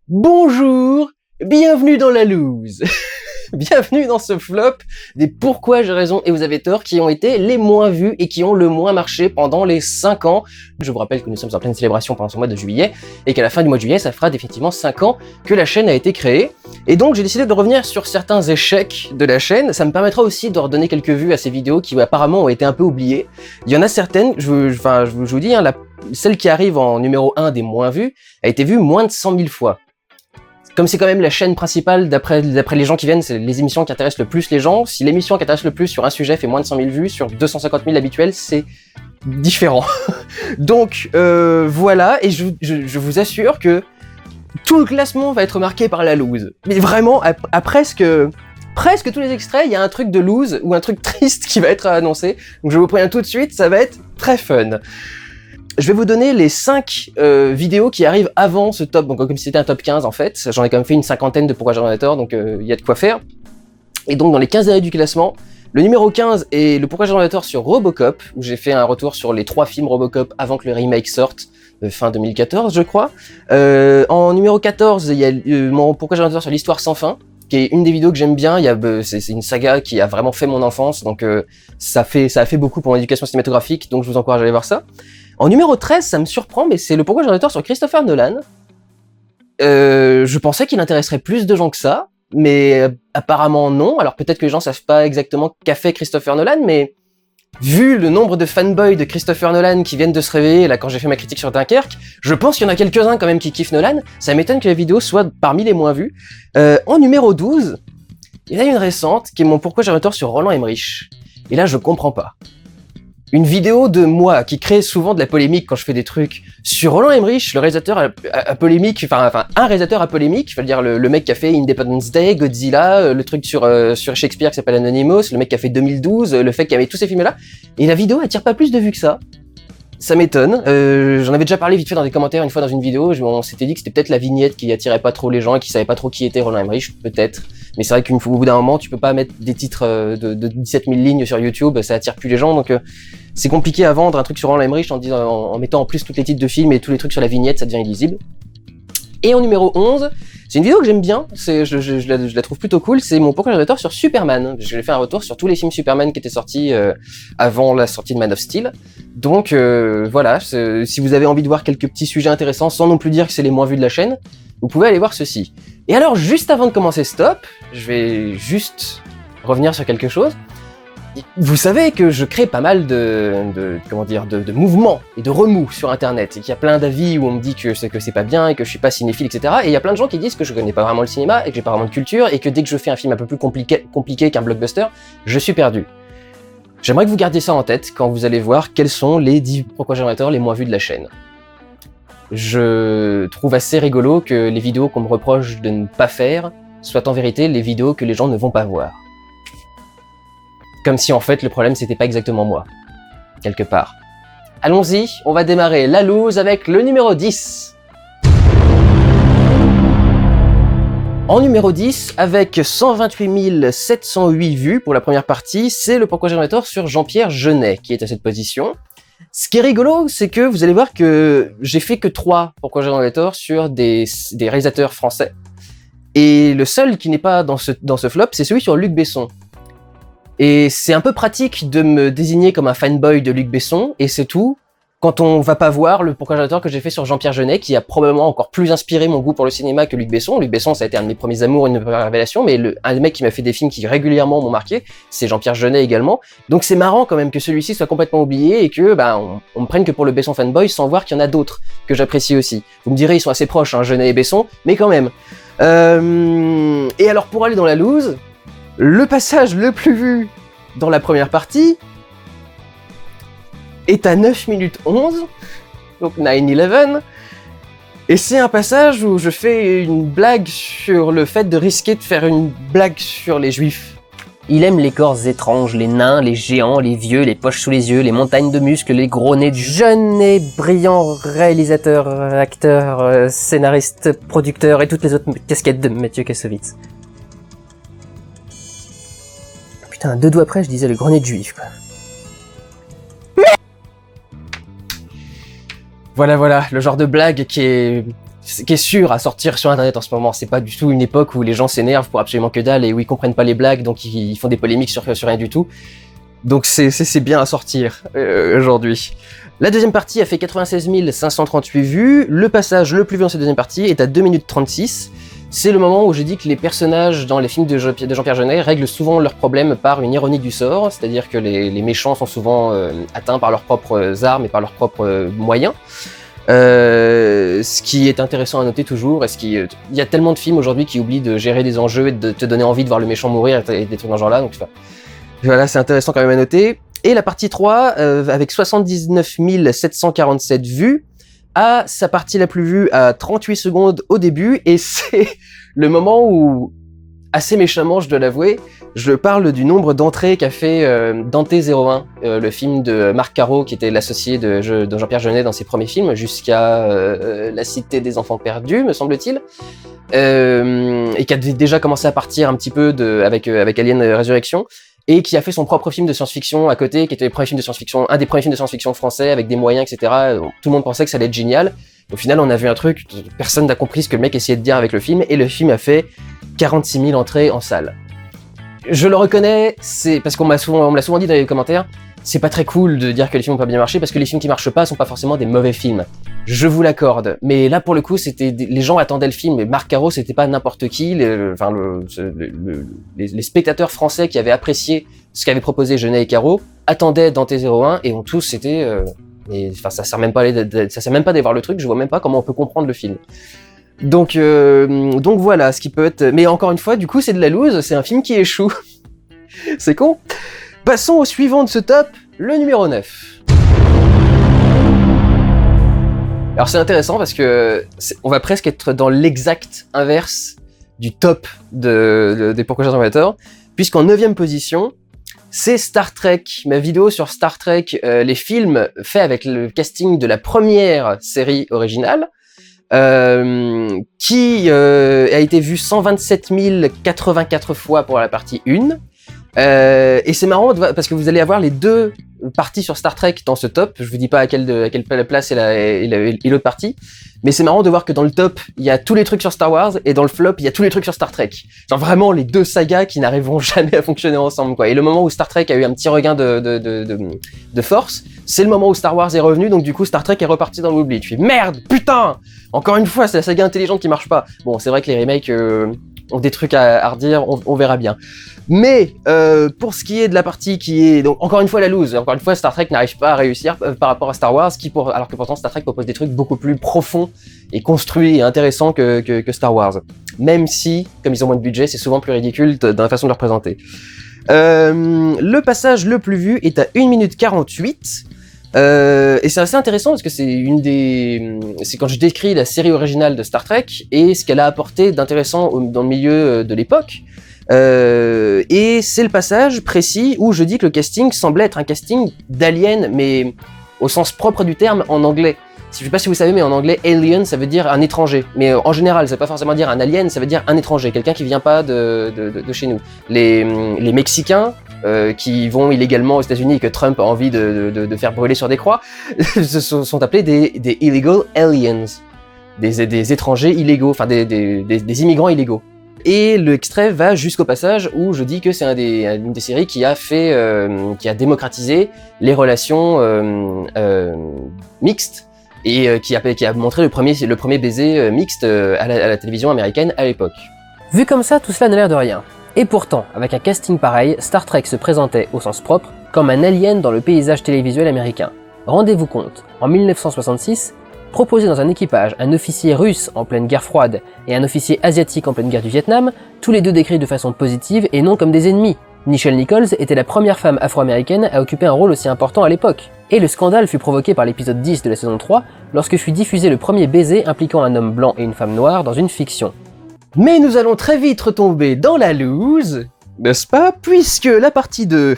Bonjour, bienvenue dans la loose. Bienvenue dans ce flop des pourquoi j'ai raison et vous avez tort qui ont été les moins vus et qui ont le moins marché pendant les 5 ans. Je vous rappelle que nous sommes en pleine célébration pendant ce mois de juillet et qu'à la fin du mois de juillet, ça fera définitivement 5 ans que la chaîne a été créée. Et donc j'ai décidé de revenir sur certains échecs de la chaîne. Ça me permettra aussi de redonner quelques vues à ces vidéos qui apparemment ont été un peu oubliées. Il y en a certaines, je vous dis, hein, celle qui arrive en numéro 1 des moins vues a été vue moins de 100 000 fois. Comme c'est quand même la chaîne principale, d'après les gens qui viennent, c'est les émissions qui intéressent le plus les gens. Si l'émission qui intéresse le plus sur un sujet fait moins de 100 000 vues, sur 250 000 habituels, c'est différent. Donc voilà, et je vous assure que tout le classement va être marqué par la loose. Mais vraiment, à presque tous les extraits, il y a un truc de loose ou un truc triste qui va être annoncé. Donc je vous préviens tout de suite, ça va être très fun. Je vais vous donner les 5 vidéos qui arrivent avant ce top, donc comme si c'était un top 15 en fait. J'en ai quand même fait une cinquantaine de pourquoi j'ai tort, donc il y a de quoi faire. Et donc dans les 15 derniers du classement, le numéro 15 est le pourquoi j'ai tort sur Robocop, où j'ai fait un retour sur les 3 films Robocop avant que le remake sorte, fin 2014 je crois. En numéro 14, il y a mon pourquoi j'ai tort sur l'histoire sans fin, qui est une des vidéos que j'aime bien. C'est une saga qui a vraiment fait mon enfance, donc ça a fait beaucoup pour mon éducation cinématographique, donc je vous encourage à aller voir ça. En numéro 13, ça me surprend, mais c'est le pourquoi j'ai tort sur Christopher Nolan. Je pensais qu'il intéresserait plus de gens que ça, mais apparemment non. Alors peut-être que les gens savent pas exactement qu'a fait Christopher Nolan, mais vu le nombre de fanboys de Christopher Nolan qui viennent de se réveiller là quand j'ai fait ma critique sur Dunkerque, je pense qu'il y en a quelques-uns quand même qui kiffent Nolan. Ça m'étonne que la vidéo soit parmi les moins vues. En numéro 12, il y en a une récente qui est mon pourquoi j'ai tort sur Roland Emmerich. Et là, je comprends pas. Une vidéo de moi qui crée souvent de la polémique quand je fais des trucs sur Roland Emmerich, le réalisateur à polémique, enfin un réalisateur à polémique, je veux dire le mec qui a fait Independence Day, Godzilla, le truc sur Shakespeare qui s'appelle Anonymous, le mec qui a fait 2012, le fait qu'il y avait tous ces films là, et la vidéo attire pas plus de vues que ça. Ça m'étonne. J'en avais déjà parlé vite fait dans des commentaires une fois dans une vidéo. On s'était dit que c'était peut-être la vignette qui attirait pas trop les gens et qui savaient pas trop qui était Roland Emmerich, peut-être. Mais c'est vrai qu'au bout d'un moment, tu peux pas mettre des titres de 17 000 lignes sur YouTube, ça attire plus les gens. Donc c'est compliqué à vendre un truc sur Roland Emmerich en mettant en plus tous les titres de films et tous les trucs sur la vignette, ça devient illisible. Et en numéro 11, c'est une vidéo que j'aime bien, je la trouve plutôt cool, c'est mon pourquoi j'ai tort sur Superman. Je vais faire un retour sur tous les films Superman qui étaient sortis avant la sortie de Man of Steel. Donc voilà, si vous avez envie de voir quelques petits sujets intéressants, sans non plus dire que c'est les moins vus de la chaîne, vous pouvez aller voir ceci. Et alors, juste avant de commencer ce top, je vais juste revenir sur quelque chose. Vous savez que je crée pas mal de mouvements et de remous sur internet, et qu'il y a plein d'avis où on me dit que c'est pas bien et que je suis pas cinéphile, etc. Et il y a plein de gens qui disent que je connais pas vraiment le cinéma et que j'ai pas vraiment de culture et que dès que je fais un film un peu plus compliqué qu'un blockbuster, je suis perdu. J'aimerais que vous gardiez ça en tête quand vous allez voir quels sont les 10 pourquoi j'ai tort les moins vus de la chaîne. Je trouve assez rigolo que les vidéos qu'on me reproche de ne pas faire soient en vérité les vidéos que les gens ne vont pas voir. Comme si en fait le problème c'était pas exactement moi, quelque part. Allons-y, on va démarrer la loose avec le numéro 10. En numéro 10, avec 128 708 vues pour la première partie, c'est le pourquoi j'ai tort sur Jean-Pierre Jeunet qui est à cette position. Ce qui est rigolo, c'est que vous allez voir que j'ai fait que 3 pourquoi j'ai tort sur des réalisateurs français. Et le seul qui n'est pas dans ce flop, c'est celui sur Luc Besson. Et c'est un peu pratique de me désigner comme un fanboy de Luc Besson, et c'est tout, quand on va pas voir le pourquoi j'ai tort que j'ai fait sur Jean-Pierre Jeunet, qui a probablement encore plus inspiré mon goût pour le cinéma que Luc Besson. Luc Besson, ça a été un de mes premiers amours, une de mes premières révélations, mais un des mecs qui m'a fait des films qui régulièrement m'ont marqué, c'est Jean-Pierre Jeunet également. Donc c'est marrant quand même que celui-ci soit complètement oublié, et que on me prenne que pour le Besson fanboy, sans voir qu'il y en a d'autres que j'apprécie aussi. Vous me direz, ils sont assez proches, hein, Jeunet et Besson, mais quand même. Et alors pour aller dans la loose, le passage le plus vu dans la première partie est à 9 minutes 11, donc 9/11, et c'est un passage où je fais une blague sur le fait de risquer de faire une blague sur les juifs. Il aime les corps étranges, les nains, les géants, les vieux, les poches sous les yeux, les montagnes de muscles, les gros nez du jeune et brillant réalisateur, acteur, scénariste, producteur et toutes les autres casquettes de Mathieu Kassovitz. Putain, 2 doigts après, je disais le gros nez de juif, quoi. Voilà, le genre de blague qui est qui est sûr à sortir sur internet en ce moment. C'est pas du tout une époque où les gens s'énervent pour absolument que dalle et où ils comprennent pas les blagues, donc ils font des polémiques sur rien du tout. Donc c'est bien à sortir aujourd'hui. La deuxième partie a fait 96 538 vues. Le passage le plus vu dans cette deuxième partie est à 2 minutes 36. C'est le moment où je dis que les personnages dans les films de Jean-Pierre Jeunet règlent souvent leurs problèmes par une ironie du sort, c'est-à-dire que les méchants sont souvent atteints par leurs propres armes et par leurs propres moyens. Ce qui est intéressant à noter toujours, il y a tellement de films aujourd'hui qui oublient de gérer des enjeux et de te donner envie de voir le méchant mourir et des trucs dans ce genre-là, donc voilà, c'est intéressant quand même à noter. Et la partie 3, avec 79 747 vues, a sa partie la plus vue à 38 secondes au début, et c'est le moment où, assez méchamment je dois l'avouer, je parle du nombre d'entrées qu'a fait Dante 01, le film de Marc Caro, qui était l'associé de Jean-Pierre Jeunet dans ses premiers films, jusqu'à La Cité des Enfants Perdus, me semble-t-il, et qui a déjà commencé à partir un petit peu avec Alien Résurrection, et qui a fait son propre film de science-fiction à côté, qui était un des premiers films de science-fiction français, avec des moyens, etc. Tout le monde pensait que ça allait être génial. Au final, on a vu un truc, personne n'a compris ce que le mec essayait de dire avec le film, et le film a fait 46 000 entrées en salle. Je le reconnais, c'est parce qu'on me l'a souvent dit dans les commentaires, c'est pas très cool de dire que les films ont pas bien marché, parce que les films qui marchent pas sont pas forcément des mauvais films. Je vous l'accorde, mais là pour le coup, les gens attendaient le film, et Marc Caro, c'était pas n'importe qui, les spectateurs français qui avaient apprécié ce qu'avaient proposé Jeunet et Caro attendaient Dante 01, et ont tous ça sert même pas d'aller voir le truc, je vois même pas comment on peut comprendre le film. Donc voilà, ce qui peut être... Mais encore une fois, du coup, c'est de la loose, c'est un film qui échoue. C'est con. Passons au suivant de ce top, le numéro 9. Alors c'est intéressant parce que on va presque être dans l'exact inverse du top des Pourquoi j'ai tombé tort, puisqu'en 9e position, c'est Star Trek, ma vidéo sur Star Trek, les films faits avec le casting de la première série originale, qui a été vu 127 084 fois pour la partie 1. Et c'est marrant parce que vous allez avoir les deux parties sur Star Trek dans ce top. Je vous dis pas à quelle place est l'autre partie, mais c'est marrant de voir que dans le top il y a tous les trucs sur Star Wars et dans le flop il y a tous les trucs sur Star Trek. Genre vraiment les deux sagas qui n'arriveront jamais à fonctionner ensemble, quoi. Et le moment où Star Trek a eu un petit regain de force, c'est le moment où Star Wars est revenu, donc du coup Star Trek est reparti dans l'oubli. Tu fais merde, putain, encore une fois c'est la saga intelligente qui marche pas. Bon, c'est vrai que les remakes ont des trucs à redire, on verra bien. Mais pour ce qui est de la partie qui est... Donc encore une fois la loose, encore une fois Star Trek n'arrive pas à réussir par rapport à Star Wars, alors que pourtant Star Trek propose des trucs beaucoup plus profonds et construits et intéressants que Star Wars. Même si, comme ils ont moins de budget, c'est souvent plus ridicule dans la façon de le représenter. Le passage le plus vu est à 1 minute 48. Et c'est assez intéressant parce que c'est quand je décris la série originale de Star Trek et ce qu'elle a apporté d'intéressant dans le milieu de l'époque. Et c'est le passage précis où je dis que le casting semblait être un casting d'alien, mais au sens propre du terme en anglais. Je sais pas si vous savez, mais en anglais, alien, ça veut dire un étranger. Mais en général, ça veut pas forcément dire un alien, ça veut dire un étranger, quelqu'un qui vient pas de chez nous. Les Mexicains, qui vont illégalement aux États-Unis et que Trump a envie de faire brûler sur des croix, sont appelés des illegal aliens, des étrangers illégaux, enfin des immigrants illégaux. Et l'extrait va jusqu'au passage où je dis que c'est une des séries qui a démocratisé les relations mixtes et qui a montré le premier baiser mixte à la télévision américaine à l'époque. Vu comme ça, tout cela n'a l'air de rien. Et pourtant, avec un casting pareil, Star Trek se présentait, au sens propre, comme un alien dans le paysage télévisuel américain. Rendez-vous compte, en 1966, proposer dans un équipage un officier russe en pleine guerre froide et un officier asiatique en pleine guerre du Vietnam, tous les deux décrits de façon positive et non comme des ennemis. Nichelle Nichols était la première femme afro-américaine à occuper un rôle aussi important à l'époque. Et le scandale fut provoqué par l'épisode 10 de la saison 3, lorsque fut diffusé le premier baiser impliquant un homme blanc et une femme noire dans une fiction. Mais nous allons très vite retomber dans la loose, n'est-ce pas, puisque la partie 2...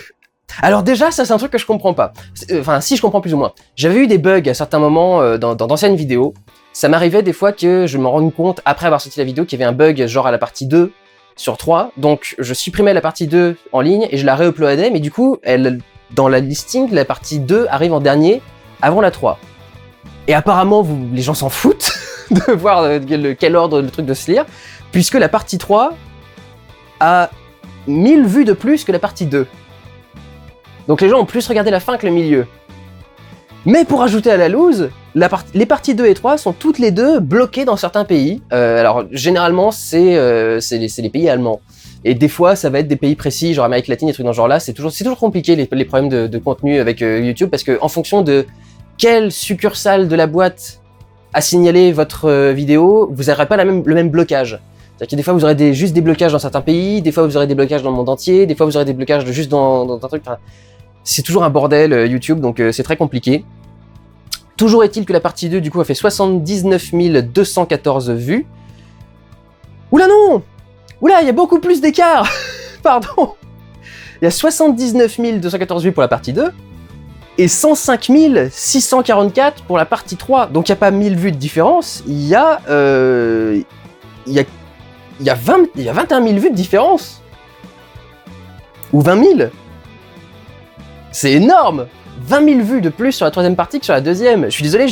Alors déjà, ça c'est un truc que je comprends pas. Enfin, si je comprends plus ou moins. J'avais eu des bugs à certains moments dans d'anciennes vidéos. Ça m'arrivait des fois que je me rende compte, après avoir sorti la vidéo, qu'il y avait un bug genre à la partie 2 sur 3. Donc je supprimais la partie 2 en ligne et je la réuploadais, mais du coup, dans la listing, la partie 2 arrive en dernier, avant la 3. Et apparemment, les gens s'en foutent de voir quel ordre le truc de se lire, puisque la partie 3 a 1000 vues de plus que la partie 2. Donc les gens ont plus regardé la fin que le milieu. Mais pour ajouter à la loose, les parties 2 et 3 sont toutes les deux bloquées dans certains pays. Alors généralement c'est les pays allemands. Et des fois ça va être des pays précis, genre Amérique latine, des trucs dans ce genre-là. C'est toujours compliqué les problèmes de contenu avec YouTube, parce que en fonction de quelle succursale de la boîte a signalé votre vidéo, vous n'aurez pas le même blocage. C'est-à-dire que des fois vous aurez juste des blocages dans certains pays, des fois vous aurez des blocages dans le monde entier, des fois vous aurez des blocages juste dans un truc. Enfin, c'est toujours un bordel YouTube, donc c'est très compliqué. Toujours est-il que la partie 2 du coup a fait 79 214 vues. Oula non! Oula, il y a beaucoup plus d'écart. Pardon. Il y a 79 214 vues pour la partie 2 et 105 644 pour la partie 3. Donc il n'y a pas 1000 vues de différence, il y a 21 000 vues de différence. Ou 20 000. C'est énorme. 20 000 vues de plus sur la troisième partie que sur la deuxième. Je suis désolé,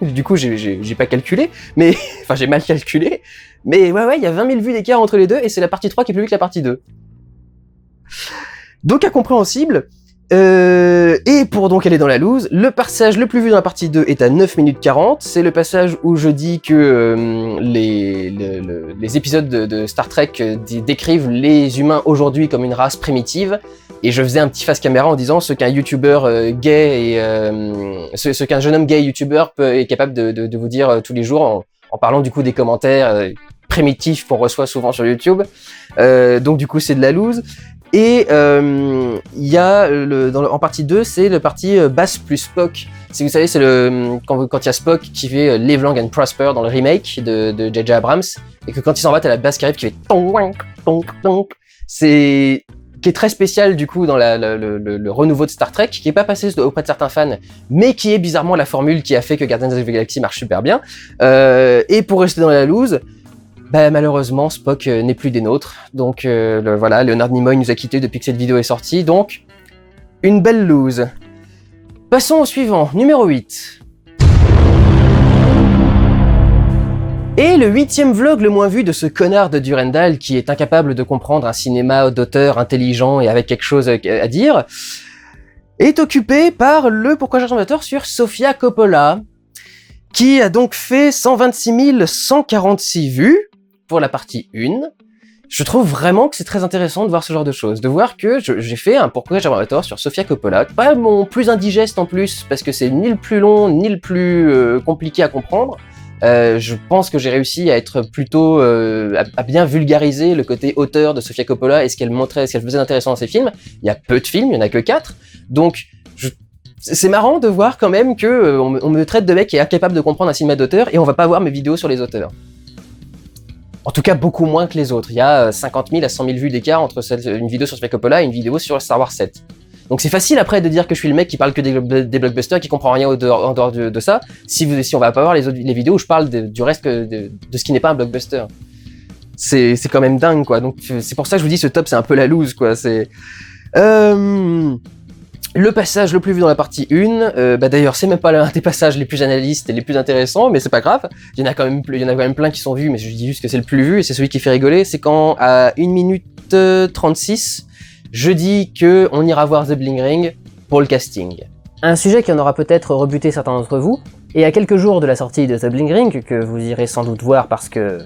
du coup j'ai pas calculé, mais enfin j'ai mal calculé. Mais ouais, il y a 20 000 vues d'écart entre les deux, et c'est la partie 3 qui est plus vue que la partie 2. Donc incompréhensible. Et pour donc aller dans la loose, le passage le plus vu dans la partie 2 est à 9 minutes 40. C'est le passage où je dis que les épisodes de Star Trek décrivent les humains aujourd'hui comme une race primitive. Et je faisais un petit face caméra en disant ce qu'un youtubeur gay et ce qu'un jeune homme gay youtubeur est capable de vous dire tous les jours en parlant du coup des commentaires primitifs qu'on reçoit souvent sur YouTube. Donc du coup c'est de la loose. Et il y a en partie 2, c'est le partie basse plus Spock. Si vous savez, c'est quand il y a Spock qui fait Live Long and Prosper dans le remake de J.J. Abrams, et que quand il s'en va, t'as la basse qui arrive qui fait tonk tonk tonk. Qui est très spécial du coup dans le renouveau de Star Trek, qui est pas passé auprès de certains fans, mais qui est bizarrement la formule qui a fait que Guardians of the Galaxy marche super bien. Et pour rester dans la loose, bah, malheureusement Spock n'est plus des nôtres, donc voilà, Leonard Nimoy nous a quittés depuis que cette vidéo est sortie, donc une belle loose. Passons au suivant, numéro 8. Et le 8e vlog le moins vu de ce connard de Durandal qui est incapable de comprendre un cinéma d'auteur intelligent et avec quelque chose à dire, est occupé par le Pourquoi j'attends d'auteur sur Sofia Coppola, qui a donc fait 126 146 vues pour la partie 1. Je trouve vraiment que c'est très intéressant de voir ce genre de choses, de voir que j'ai fait un Pourquoi j'attends d'auteur sur Sofia Coppola, pas mon plus indigeste en plus, parce que c'est ni le plus long, ni le plus compliqué à comprendre. Je pense que j'ai réussi à être plutôt à bien vulgariser le côté auteur de Sofia Coppola et ce qu'elle montrait, ce qu'elle faisait d'intéressant dans ses films. Il y a peu de films, il y en a que 4, donc c'est marrant de voir quand même que on me traite de mec qui est incapable de comprendre un cinéma d'auteur et on va pas voir mes vidéos sur les auteurs. En tout cas beaucoup moins que les autres. Il y a 50 000 à 100 000 vues d'écart entre une vidéo sur Sofia Coppola et une vidéo sur Star Wars 7. Donc c'est facile après de dire que je suis le mec qui parle que des blockbusters, qui comprend rien en dehors de ça, si on va pas voir les vidéos où je parle du reste de ce qui n'est pas un blockbuster. C'est quand même dingue, quoi. Donc c'est pour ça que je vous dis ce top c'est un peu la loose, quoi. C'est le passage le plus vu dans la partie 1, bah d'ailleurs c'est même pas l'un des passages les plus analystes et les plus intéressants, mais c'est pas grave, il y en a quand même plein qui sont vus, mais je dis juste que c'est le plus vu et c'est celui qui fait rigoler. C'est quand à 1 minute 36 je dis que on ira voir The Bling Ring pour le casting. Un sujet qui en aura peut-être rebuté certains d'entre vous, et à quelques jours de la sortie de The Bling Ring, que vous irez sans doute voir parce que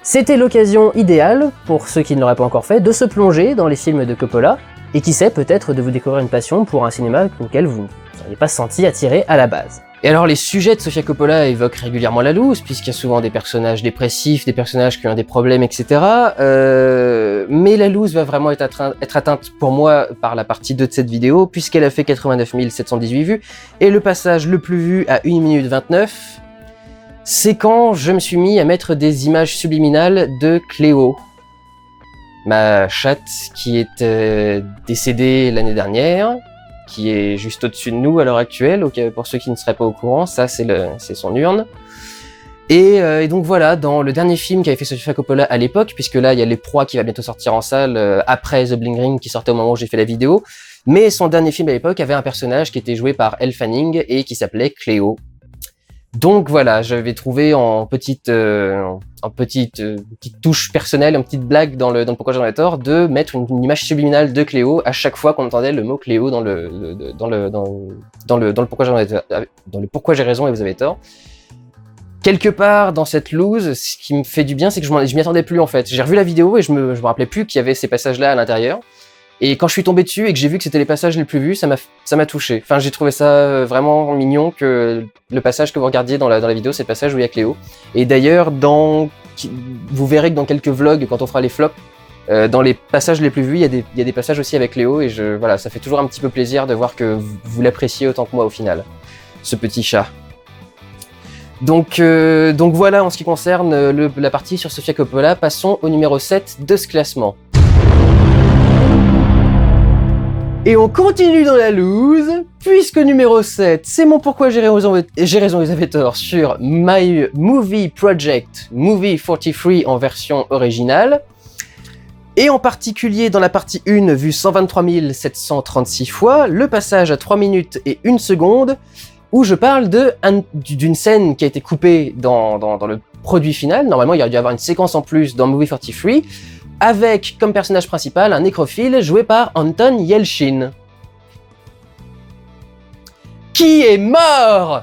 c'était l'occasion idéale, pour ceux qui ne l'auraient pas encore fait, de se plonger dans les films de Coppola, et qui sait peut-être de vous découvrir une passion pour un cinéma auquel vous ne seriez pas senti attiré à la base. Et alors les sujets de Sofia Coppola évoquent régulièrement la loose, puisqu'il y a souvent des personnages dépressifs, des personnages qui ont des problèmes, etc. Mais la loose va vraiment être atteinte pour moi par la partie 2 de cette vidéo, puisqu'elle a fait 89 718 vues, et le passage le plus vu à 1 minute 29, c'est quand je me suis mis à mettre des images subliminales de Cléo, ma chatte qui est décédée l'année dernière, qui est juste au-dessus de nous à l'heure actuelle, pour ceux qui ne seraient pas au courant, ça c'est son urne. Et donc voilà, dans le dernier film qu'avait fait Sofia Coppola à l'époque, puisque là il y a Les Proies qui va bientôt sortir en salle, après The Bling Ring qui sortait au moment où j'ai fait la vidéo, Mais son dernier film à l'époque avait un personnage qui était joué par Elle Fanning et qui s'appelait Cléo. Donc voilà, j'avais trouvé en petite touche personnelle, une petite blague dans le Pourquoi j'en ai tort, de mettre une image subliminale de Cléo à chaque fois qu'on entendait le mot Cléo dans le Pourquoi j'en ai tort, dans le Pourquoi j'ai raison et vous avez tort. Quelque part dans cette loose, ce qui me fait du bien, c'est que je m'y attendais plus en fait. J'ai revu la vidéo et je me rappelais plus qu'il y avait ces passages-là à l'intérieur. Et quand je suis tombé dessus et que j'ai vu que c'était les passages les plus vus, ça m'a touché. Enfin, j'ai trouvé ça vraiment mignon que le passage que vous regardiez dans la vidéo, c'est le passage où il y a Cléo. Et d'ailleurs, vous verrez que dans quelques vlogs, quand on fera les flops, dans les passages les plus vus, il y a des passages aussi avec Cléo. Et voilà, ça fait toujours un petit peu plaisir de voir que vous l'appréciez autant que moi au final, ce petit chat. Donc voilà, en ce qui concerne la partie sur Sofia Coppola, passons au numéro 7 de ce classement. Et on continue dans la loose, puisque numéro 7, c'est mon Pourquoi j'ai raison, vous avez tort sur My Movie Project, Movie 43 en version originale. Et en particulier dans la partie 1, vue 123 736 fois, le passage à 3 minutes et 1 seconde, où je parle d'une scène qui a été coupée dans le produit final. Normalement, il y aurait dû y avoir une séquence en plus dans Movie 43, avec comme personnage principal un nécrophile joué par Anton Yelchin, qui est mort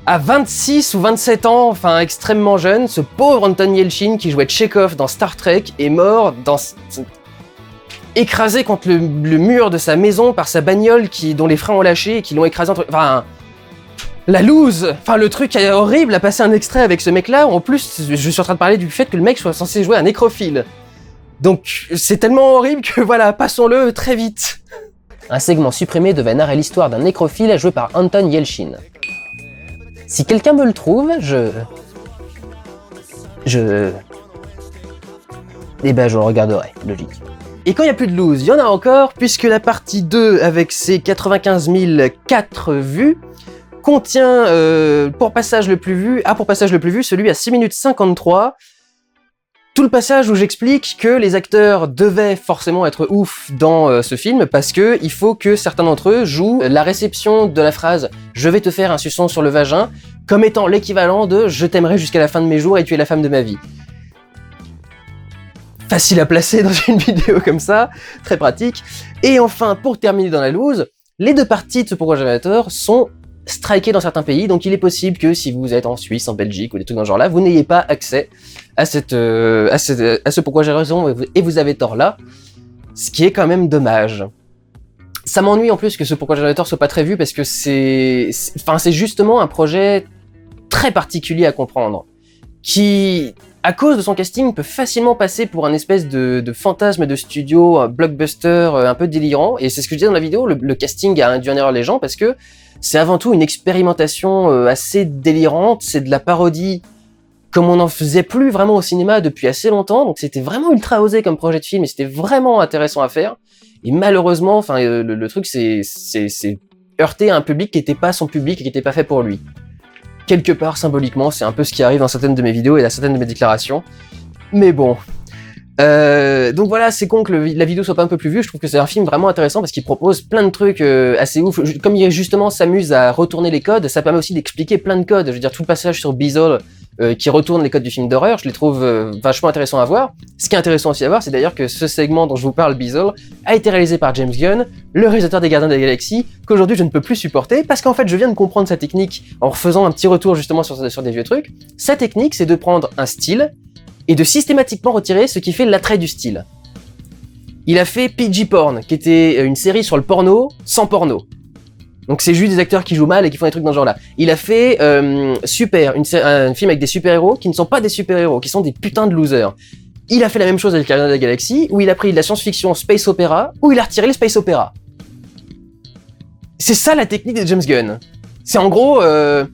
à 26 ou 27 ans, enfin extrêmement jeune. Ce pauvre Anton Yelchin qui jouait Tchekhov dans Star Trek est mort écrasé contre le mur de sa maison par sa bagnole dont les freins ont lâché et qui l'ont écrasé entre... Enfin, la loose, enfin le truc est horrible à passer un extrait avec ce mec-là. En plus, je suis en train de parler du fait que le mec soit censé jouer un nécrophile. Donc c'est tellement horrible que voilà, passons-le très vite. Un segment supprimé devait narrer l'histoire d'un nécrophile joué par Anton Yelchin. Si quelqu'un me le trouve, eh ben je le regarderai, logique. Et quand il n'y a plus de loose, il y en a encore, puisque la partie 2, avec ses 95 004 vues, contient, pour passage le plus vu, celui à 6 minutes 53, tout le passage où j'explique que les acteurs devaient forcément être ouf dans ce film, parce que il faut que certains d'entre eux jouent la réception de la phrase « Je vais te faire un suçon sur le vagin » comme étant l'équivalent de « Je t'aimerai jusqu'à la fin de mes jours et tu es la femme de ma vie ». Facile à placer dans une vidéo comme ça, très pratique. Et enfin, pour terminer dans la loose, les deux parties de ce Pourquoi j'avais tort sont strikées dans certains pays, donc il est possible que si vous êtes en Suisse, en Belgique ou des trucs dans ce genre-là, vous n'ayez pas accès à ce Pourquoi j'ai raison et vous avez tort là, ce qui est quand même dommage. Ça m'ennuie en plus que ce Pourquoi j'avais tort soit pas très vu, parce que c'est justement un projet très particulier à comprendre, qui, à cause de son casting, peut facilement passer pour un espèce de fantasme de studio, un blockbuster un peu délirant, et c'est ce que je disais dans la vidéo, le casting a induit en erreur les gens, parce que c'est avant tout une expérimentation assez délirante, c'est de la parodie comme on n'en faisait plus vraiment au cinéma depuis assez longtemps, donc c'était vraiment ultra osé comme projet de film, et c'était vraiment intéressant à faire, et malheureusement, enfin le truc c'est heurter un public qui n'était pas son public et qui n'était pas fait pour lui. Quelque part, symboliquement, c'est un peu ce qui arrive dans certaines de mes vidéos et dans certaines de mes déclarations. Mais bon. Donc voilà, c'est con que la vidéo soit pas un peu plus vue. Je trouve que c'est un film vraiment intéressant parce qu'il propose plein de trucs assez ouf. Comme il justement s'amuse à retourner les codes, ça permet aussi d'expliquer plein de codes. Je veux dire, tout le passage sur Beazle qui retourne les codes du film d'horreur, je les trouve vachement intéressants à voir. Ce qui est intéressant aussi à voir, c'est d'ailleurs que ce segment dont je vous parle, Beazle, a été réalisé par James Gunn, le réalisateur des Gardiens de la Galaxie, qu'aujourd'hui je ne peux plus supporter, parce qu'en fait je viens de comprendre sa technique en refaisant un petit retour justement sur des vieux trucs. Sa technique, c'est de prendre un style et de systématiquement retirer ce qui fait l'attrait du style. Il a fait PG Porn, qui était une série sur le porno sans porno. Donc c'est juste des acteurs qui jouent mal et qui font des trucs dans ce genre-là. Il a fait Super, un film avec des super-héros qui ne sont pas des super-héros, qui sont des putains de losers. Il a fait la même chose avec Gardiens de la Galaxie, où il a pris de la science-fiction space opéra, où il a retiré le space opéra. C'est ça la technique de James Gunn. C'est en gros, je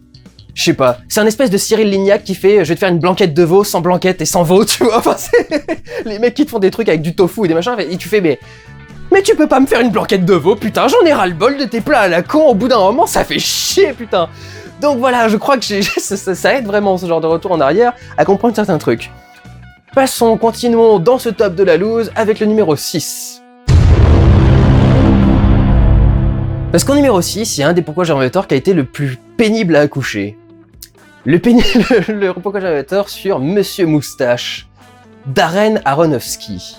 sais pas, c'est un espèce de Cyril Lignac qui fait « Je vais te faire une blanquette de veau sans blanquette et sans veau », tu vois. Enfin, c'est les mecs qui te font des trucs avec du tofu et des machins, et tu fais « Mais tu peux pas me faire une blanquette de veau, putain, j'en ai ras-le-bol de tes plats à la con, au bout d'un moment, ça fait chier, putain !» Donc voilà, je crois que ça aide vraiment, ce genre de retour en arrière, à comprendre certains trucs. Passons, continuons dans ce top de la loose avec le numéro 6. Parce qu'en numéro 6, il y a un des Pourquoi j'ai tort qui a été le plus pénible à accoucher. Le Pourquoi j'ai tort sur Monsieur Moustache, Darren Aronofsky,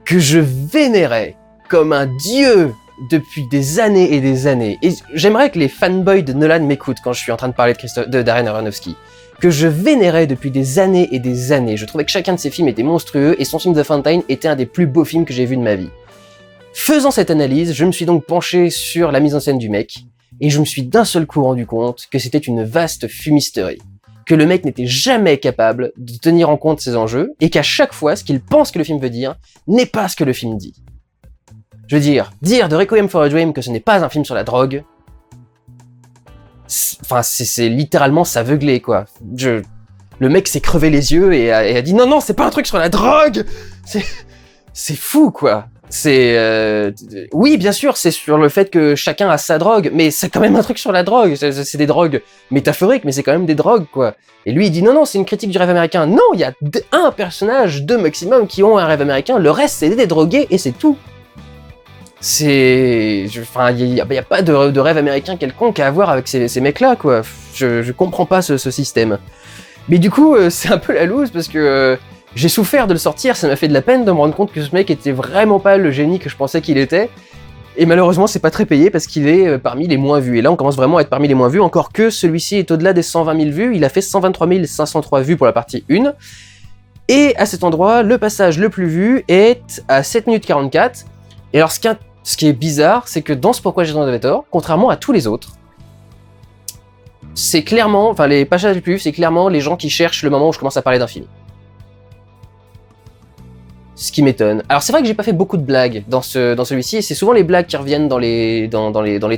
que je vénérais comme un dieu depuis des années et des années. Et j'aimerais que les fanboys de Nolan m'écoutent quand je suis en train de parler de Darren Aronofsky, que je vénérais depuis des années et des années. Je trouvais que chacun de ses films était monstrueux et son film The Fountain était un des plus beaux films que j'ai vu de ma vie. Faisant cette analyse, je me suis donc penché sur la mise en scène du mec, et je me suis d'un seul coup rendu compte que c'était une vaste fumisterie. Que le mec n'était jamais capable de tenir en compte ses enjeux, et qu'à chaque fois, ce qu'il pense que le film veut dire n'est pas ce que le film dit. Je veux dire de Requiem for a Dream que ce n'est pas un film sur la drogue, c'est littéralement s'aveugler, quoi. Le mec s'est crevé les yeux et a dit non, c'est pas un truc sur la drogue! C'est fou, quoi. Oui, bien sûr, c'est sur le fait que chacun a sa drogue, mais c'est quand même un truc sur la drogue. C'est des drogues métaphoriques, mais c'est quand même des drogues, quoi. Et lui, il dit non, c'est une critique du rêve américain. Non, il y a un personnage, deux maximum, qui ont un rêve américain. Le reste, c'est des drogués et c'est tout. Il y a pas de rêve américain quelconque à avoir avec ces mecs-là, quoi. Je comprends pas ce système. Mais du coup, c'est un peu la loose parce que j'ai souffert de le sortir, ça m'a fait de la peine de me rendre compte que ce mec était vraiment pas le génie que je pensais qu'il était. Et malheureusement, c'est pas très payé parce qu'il est parmi les moins vus. Et là, on commence vraiment à être parmi les moins vus, encore que celui-ci est au-delà des 120 000 vues. Il a fait 123 503 vues pour la partie 1. Et à cet endroit, le passage le plus vu est à 7 minutes 44. Et alors, ce qui est bizarre, c'est que dans ce Pourquoi j'ai tort, contrairement à tous les autres, c'est clairement, les passages les plus vus, c'est clairement les gens qui cherchent le moment où je commence à parler d'un film. Ce qui m'étonne. Alors c'est vrai que j'ai pas fait beaucoup de blagues dans celui-ci, et c'est souvent les blagues qui reviennent dans les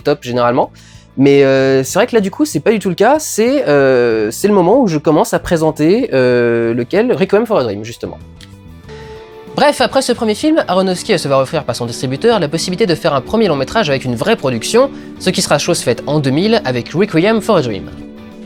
tops généralement. Mais c'est vrai que là du coup c'est pas du tout le cas, c'est le moment où je commence à présenter Requiem for a Dream justement. Bref, après ce premier film, Aronofsky va se voir offrir par son distributeur la possibilité de faire un premier long métrage avec une vraie production, ce qui sera chose faite en 2000 avec Requiem for a Dream.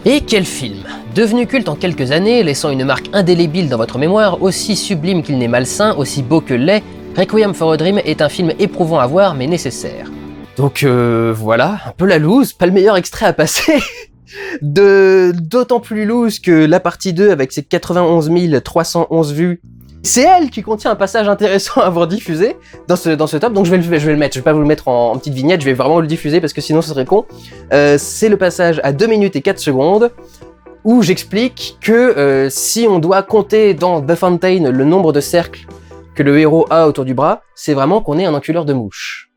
Et quel film! Devenu culte en quelques années, laissant une marque indélébile dans votre mémoire, aussi sublime qu'il n'est malsain, aussi beau que laid, Requiem for a Dream est un film éprouvant à voir mais nécessaire. Donc voilà, un peu la loose, pas le meilleur extrait à passer. D'autant plus loose que la partie 2 avec ses 91 311 vues, c'est elle qui contient un passage intéressant à avoir diffusé dans ce top, donc je vais le mettre, je vais pas vous le mettre en petite vignette, je vais vraiment le diffuser parce que sinon ce serait con. C'est le passage à 2 minutes et 4 secondes, où j'explique que si on doit compter dans The Fountain le nombre de cercles que le héros a autour du bras, c'est vraiment qu'on est un enculeur de mouches.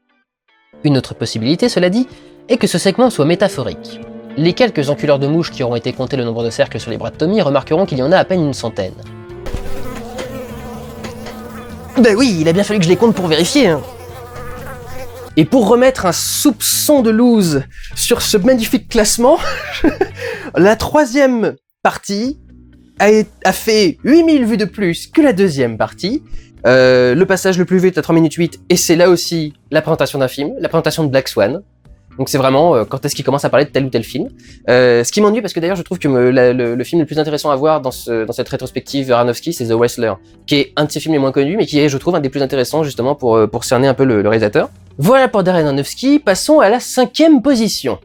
Une autre possibilité, cela dit, est que ce segment soit métaphorique. Les quelques enculeurs de mouches qui auront été comptés le nombre de cercles sur les bras de Tommy remarqueront qu'il y en a à peine une centaine. Ben oui, il a bien fallu que je les compte pour vérifier, hein. Et pour remettre un soupçon de loose sur ce magnifique classement, la troisième partie a fait 8000 vues de plus que la deuxième partie. Le passage le plus vu est à 3 minutes 8, et c'est là aussi la présentation d'un film, la présentation de Black Swan. Donc c'est vraiment quand est-ce qu'il commence à parler de tel ou tel film. Ce qui m'ennuie parce que d'ailleurs je trouve que le film le plus intéressant à voir dans cette rétrospective Aronofsky, c'est The Wrestler, qui est un de ses films les moins connus, mais qui est, je trouve, un des plus intéressants justement pour cerner un peu le réalisateur. Voilà pour Darren Aronofsky, passons à la 5e position.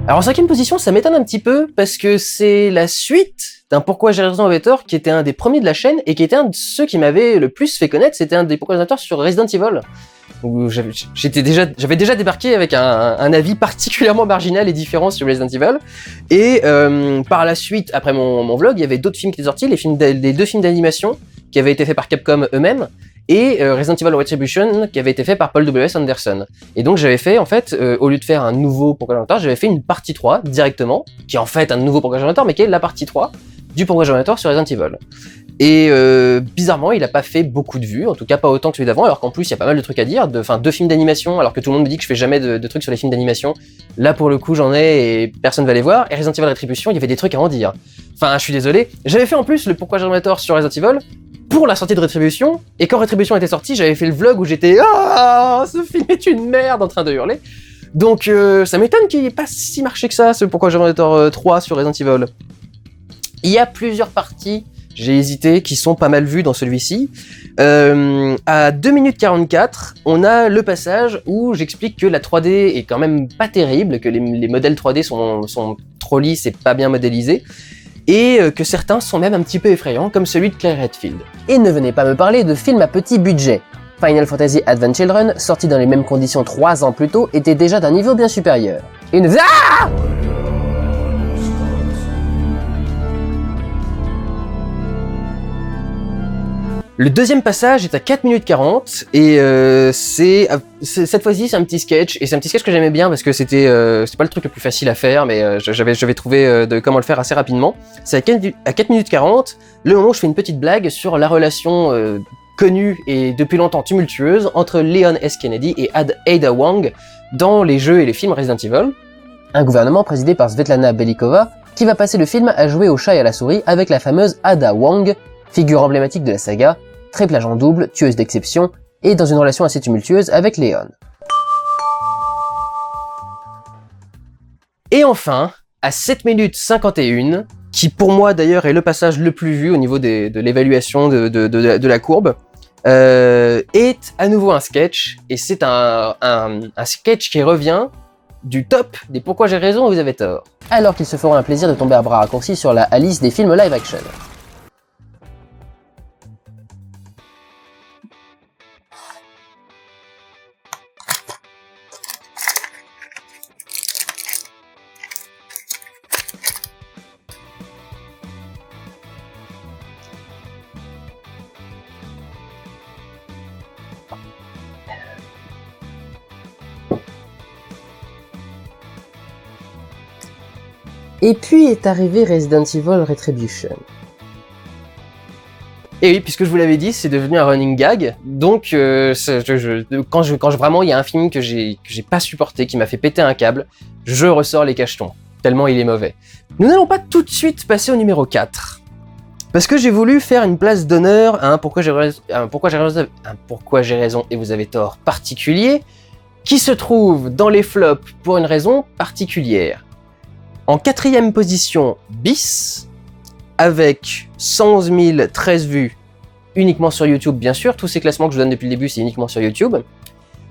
Alors en 5e position, ça m'étonne un petit peu parce que c'est la suite d'un Pourquoi j'ai raison avec tort qui était un des premiers de la chaîne et qui était un de ceux qui m'avait le plus fait connaître. C'était un des Pourquoi j'ai raison avec tort sur Resident Evil, où j'avais déjà débarqué avec un avis particulièrement marginal et différent sur Resident Evil. Et par la suite, après mon vlog, il y avait d'autres films qui étaient sortis, les 2 films d'animation qui avaient été faits par Capcom eux-mêmes, et Resident Evil Retribution qui avait été fait par Paul W.S. Anderson. Et donc j'avais fait, en fait, au lieu de faire un nouveau Pourquoi j'ai raison avec tort, j'avais fait une partie 3 directement, qui est en fait un nouveau Pourquoi j'ai raison avec tort, mais qui est la partie 3 du Pourquoi j'ai raison avec tort sur Resident Evil. Et bizarrement, il a pas fait beaucoup de vues, en tout cas pas autant que celui d'avant, alors qu'en plus il y a pas mal de trucs à dire, 2 films d'animation, alors que tout le monde me dit que je fais jamais de trucs sur les films d'animation. Là pour le coup j'en ai et personne va les voir. Et Resident Evil Retribution, il y avait des trucs à en dire. Enfin, je suis désolé. J'avais fait en plus le Pourquoi j'ai raison avec tort sur Resident Evil pour la sortie de Retribution, et quand Retribution était sortie, j'avais fait le vlog où j'étais « Ah, ce film est une merde !» en train de hurler. Donc ça m'étonne qu'il n'y ait pas si marché que ça, ce Pourquoi j'ai raison avec tort 3 sur Resident Evil. Il y a plusieurs parties j'ai hésité, qui sont pas mal vus dans celui-ci. À 2 minutes 44, on a le passage où j'explique que la 3D est quand même pas terrible, que les modèles 3D sont trop lisses et pas bien modélisés, et que certains sont même un petit peu effrayants, comme celui de Claire Redfield. Et ne venez pas me parler de films à petit budget. Final Fantasy Advent Children, sorti dans les mêmes conditions 3 ans plus tôt, était déjà d'un niveau bien supérieur. Le deuxième passage est à 4 minutes 40 et cette fois-ci c'est un petit sketch et c'est un petit sketch que j'aimais bien parce que c'était pas le truc le plus facile à faire mais j'avais trouvé comment le faire assez rapidement. C'est à 4 minutes 40, le moment où je fais une petite blague sur la relation connue et depuis longtemps tumultueuse entre Leon S. Kennedy et Ada Wong dans les jeux et les films Resident Evil. Un gouvernement présidé par Svetlana Belikova qui va passer le film à jouer au chat et à la souris avec la fameuse Ada Wong, figure emblématique de la saga, triple agent double, tueuse d'exception, et dans une relation assez tumultueuse avec Leon. Et enfin, à 7 minutes 51, qui pour moi d'ailleurs est le passage le plus vu au niveau de l'évaluation de la courbe, est à nouveau un sketch, et c'est un sketch qui revient du top des pourquoi j'ai raison et vous avez tort. Alors qu'ils se feront un plaisir de tomber à bras raccourcis sur la Alice des films live action. Et puis est arrivé Resident Evil Retribution. Et oui, puisque je vous l'avais dit, c'est devenu un running gag. Donc, quand vraiment il y a un film que j'ai pas supporté, qui m'a fait péter un câble, je ressors les cachetons, tellement il est mauvais. Nous n'allons pas tout de suite passer au numéro 4. Parce que j'ai voulu faire une place d'honneur à un pourquoi j'ai raison et vous avez tort particulier, qui se trouve dans les flops pour une raison particulière. En 4e position, Bis, avec 111 013 vues uniquement sur YouTube, bien sûr. Tous ces classements que je vous donne depuis le début, c'est uniquement sur YouTube.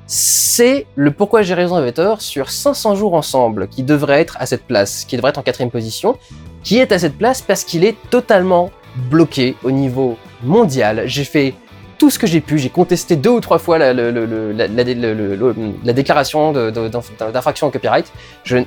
C'est le pourquoi j'ai raison avec tort sur 500 jours ensemble, qui devrait être à cette place, qui devrait être en 4e position, qui est à cette place parce qu'il est totalement bloqué au niveau mondial. J'ai fait tout ce que j'ai pu, j'ai contesté 2 ou 3 fois la déclaration d'infraction au copyright.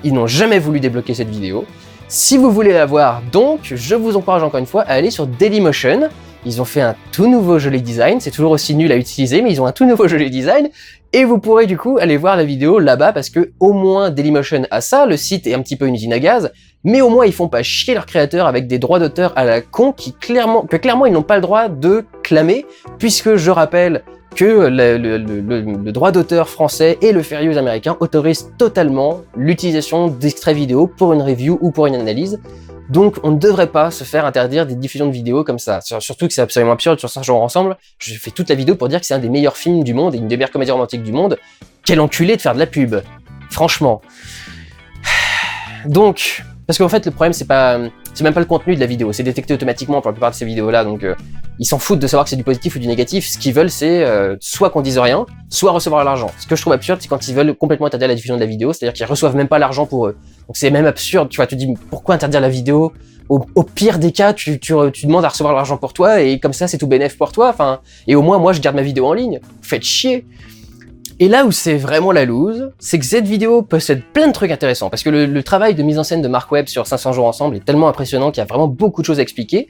Ils n'ont jamais voulu débloquer cette vidéo. Si vous voulez la voir, donc, je vous encourage encore une fois à aller sur Dailymotion. Ils ont fait un tout nouveau joli design, c'est toujours aussi nul à utiliser, mais ils ont un tout nouveau joli design, et vous pourrez du coup aller voir la vidéo là-bas, parce que au moins Dailymotion a ça, le site est un petit peu une usine à gaz, mais au moins ils font pas chier leurs créateurs avec des droits d'auteur à la con que clairement ils n'ont pas le droit de clamer, puisque je rappelle que le droit d'auteur français et le fair use américain autorisent totalement l'utilisation d'extraits vidéo pour une review ou pour une analyse. Donc on ne devrait pas se faire interdire des diffusions de vidéos comme ça. Surtout que c'est absolument absurde sur 5 jours ensemble. Je fais toute la vidéo pour dire que c'est un des meilleurs films du monde et une des meilleures comédies romantiques du monde. Quel enculé de faire de la pub. Franchement. Donc, parce qu'en fait le problème c'est même pas le contenu de la vidéo, c'est détecté automatiquement pour la plupart de ces vidéos-là, donc ils s'en foutent de savoir que c'est du positif ou du négatif. Ce qu'ils veulent c'est soit qu'on dise rien, soit recevoir l'argent. Ce que je trouve absurde, c'est quand ils veulent complètement interdire la diffusion de la vidéo, c'est-à-dire qu'ils reçoivent même pas l'argent pour eux. Donc c'est même absurde, tu vois, tu te dis pourquoi interdire la vidéo? Au pire des cas, tu demandes à recevoir l'argent pour toi et comme ça c'est tout bénef pour toi, enfin, et au moins moi je garde ma vidéo en ligne. Faites chier. Et là où c'est vraiment la loose, c'est que cette vidéo possède plein de trucs intéressants, parce que le travail de mise en scène de Mark Webb sur 500 jours ensemble est tellement impressionnant qu'il y a vraiment beaucoup de choses à expliquer.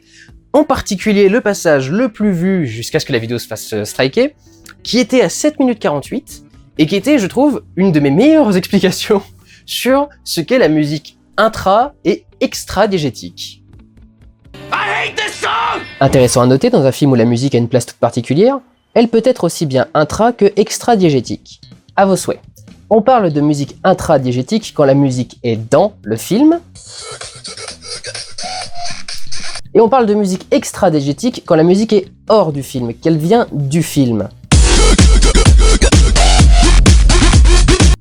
En particulier le passage le plus vu jusqu'à ce que la vidéo se fasse striker, qui était à 7 minutes 48, et qui était, je trouve, une de mes meilleures explications sur ce qu'est la musique intra- et extra-diégétique. Intéressant à noter, dans un film où la musique a une place toute particulière, elle peut être aussi bien intra- que extra-diégétique. À vos souhaits. On parle de musique intra-diégétique quand la musique est dans le film, et on parle de musique extra-diégétique quand la musique est hors du film, qu'elle vient du film.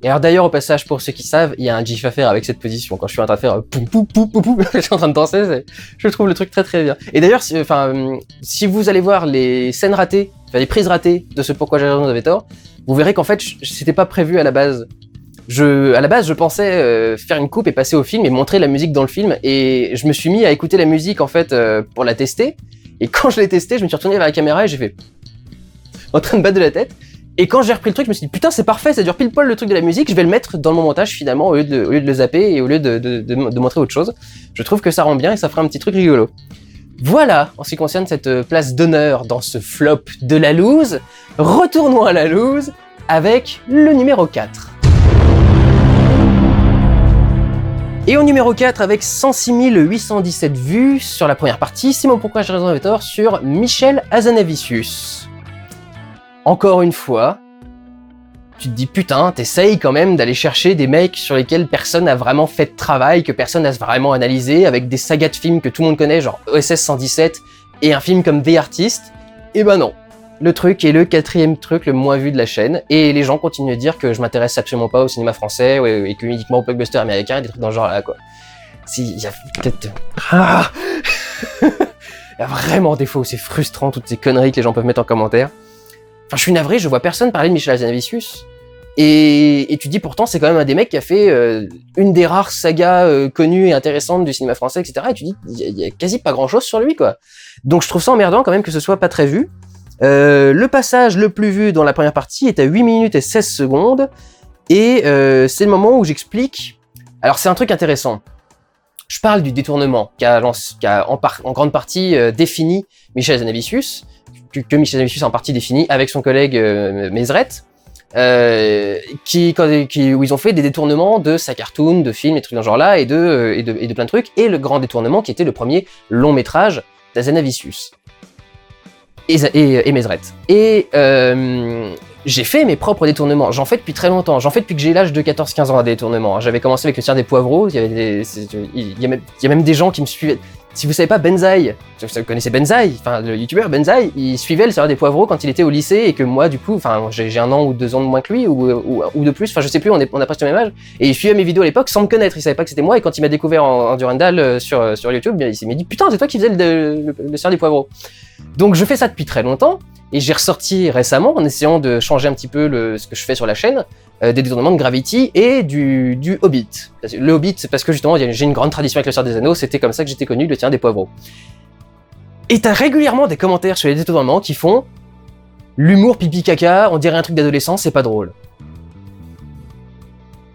Et alors d'ailleurs, au passage, pour ceux qui savent, il y a un gif à faire avec cette position. Quand je suis en train de faire poum poum poum poum poum, je suis en train de danser, je trouve le truc très très bien. Et d'ailleurs, si vous allez voir les scènes ratées, enfin les prises ratées de ce Pourquoi j'ai raison, vous avez tort, vous verrez qu'en fait, c'était pas prévu à la base. À la base, je pensais faire une coupe et passer au film et montrer la musique dans le film. Et je me suis mis à écouter la musique en fait pour la tester. Et quand je l'ai testée, je me suis retourné vers la caméra et j'ai fait en train de battre de la tête. Et quand j'ai repris le truc, je me suis dit putain c'est parfait, ça dure pile poil le truc de la musique, je vais le mettre dans mon montage finalement au lieu de le zapper et au lieu de montrer autre chose. Je trouve que ça rend bien et ça fera un petit truc rigolo. Voilà en ce qui concerne cette place d'honneur dans ce flop de la loose. Retournons à la loose avec le numéro 4. Et au numéro 4, avec 106 817 vues sur la première partie, c'est mon Pourquoi j'ai raison avait tort sur Michel Hazanavicius. Encore une fois, tu te dis putain, t'essayes quand même d'aller chercher des mecs sur lesquels personne n'a vraiment fait de travail, que personne n'a vraiment analysé, avec des sagas de films que tout le monde connaît, genre OSS 117, et un film comme The Artist. Et ben non, le truc est le 4e truc le moins vu de la chaîne, et les gens continuent de dire que je m'intéresse absolument pas au cinéma français, et que uniquement au blockbuster américain, et des trucs dans ce genre là, quoi. Il y a peut-être... Il y a vraiment des fois où c'est frustrant, toutes ces conneries que les gens peuvent mettre en commentaire. Enfin, je suis navré, je vois personne parler de Michel Hazanavicius. Et tu dis pourtant, c'est quand même un des mecs qui a fait une des rares sagas connues et intéressantes du cinéma français, etc. Et tu dis, il y a quasi pas grand chose sur lui, quoi. Donc je trouve ça emmerdant quand même que ce soit pas très vu. Le passage le plus vu dans la première partie est à 8 minutes et 16 secondes. Et c'est le moment où j'explique... Alors c'est un truc intéressant. Je parle du détournement qui a en grande partie défini Michel Hazanavicius, que Michel Hazanavicius a en partie défini avec son collègue Mesret, où ils ont fait des détournements de sa cartoon, de films, et trucs dans ce genre-là, et de plein de trucs, et le grand détournement qui était le premier long métrage d'Hazanavicius et Mesret. Et j'ai fait mes propres détournements, j'en fais depuis très longtemps, j'en fais depuis que j'ai l'âge de 14-15 ans à des détournements. J'avais commencé avec le Seigneur des Poivreaux, il y a même des gens qui me suivaient. Si vous savez pas, Benzaï, vous connaissez Benzaï, enfin le youtubeur Benzaï, il suivait le Seigneur des Poivreaux quand il était au lycée et que moi du coup, enfin j'ai 1 an ou 2 ans de moins que lui ou de plus, enfin je sais plus, on a presque le même âge, et il suivait mes vidéos à l'époque sans me connaître, il savait pas que c'était moi, et quand il m'a découvert en Durandal sur YouTube, il s'est dit putain c'est toi qui faisais le Seigneur des Poivreaux. Donc je fais ça depuis très longtemps, et j'ai ressorti récemment en essayant de changer un petit peu ce que je fais sur la chaîne, des détournements de Gravity et du Hobbit. Le Hobbit, c'est parce que justement j'ai une grande tradition avec le Seigneur des Anneaux, c'était comme ça que j'étais connu, le Seigneur des Poivreaux. Et t'as régulièrement des commentaires sur les détournements qui font l'humour pipi caca, on dirait un truc d'adolescent, c'est pas drôle.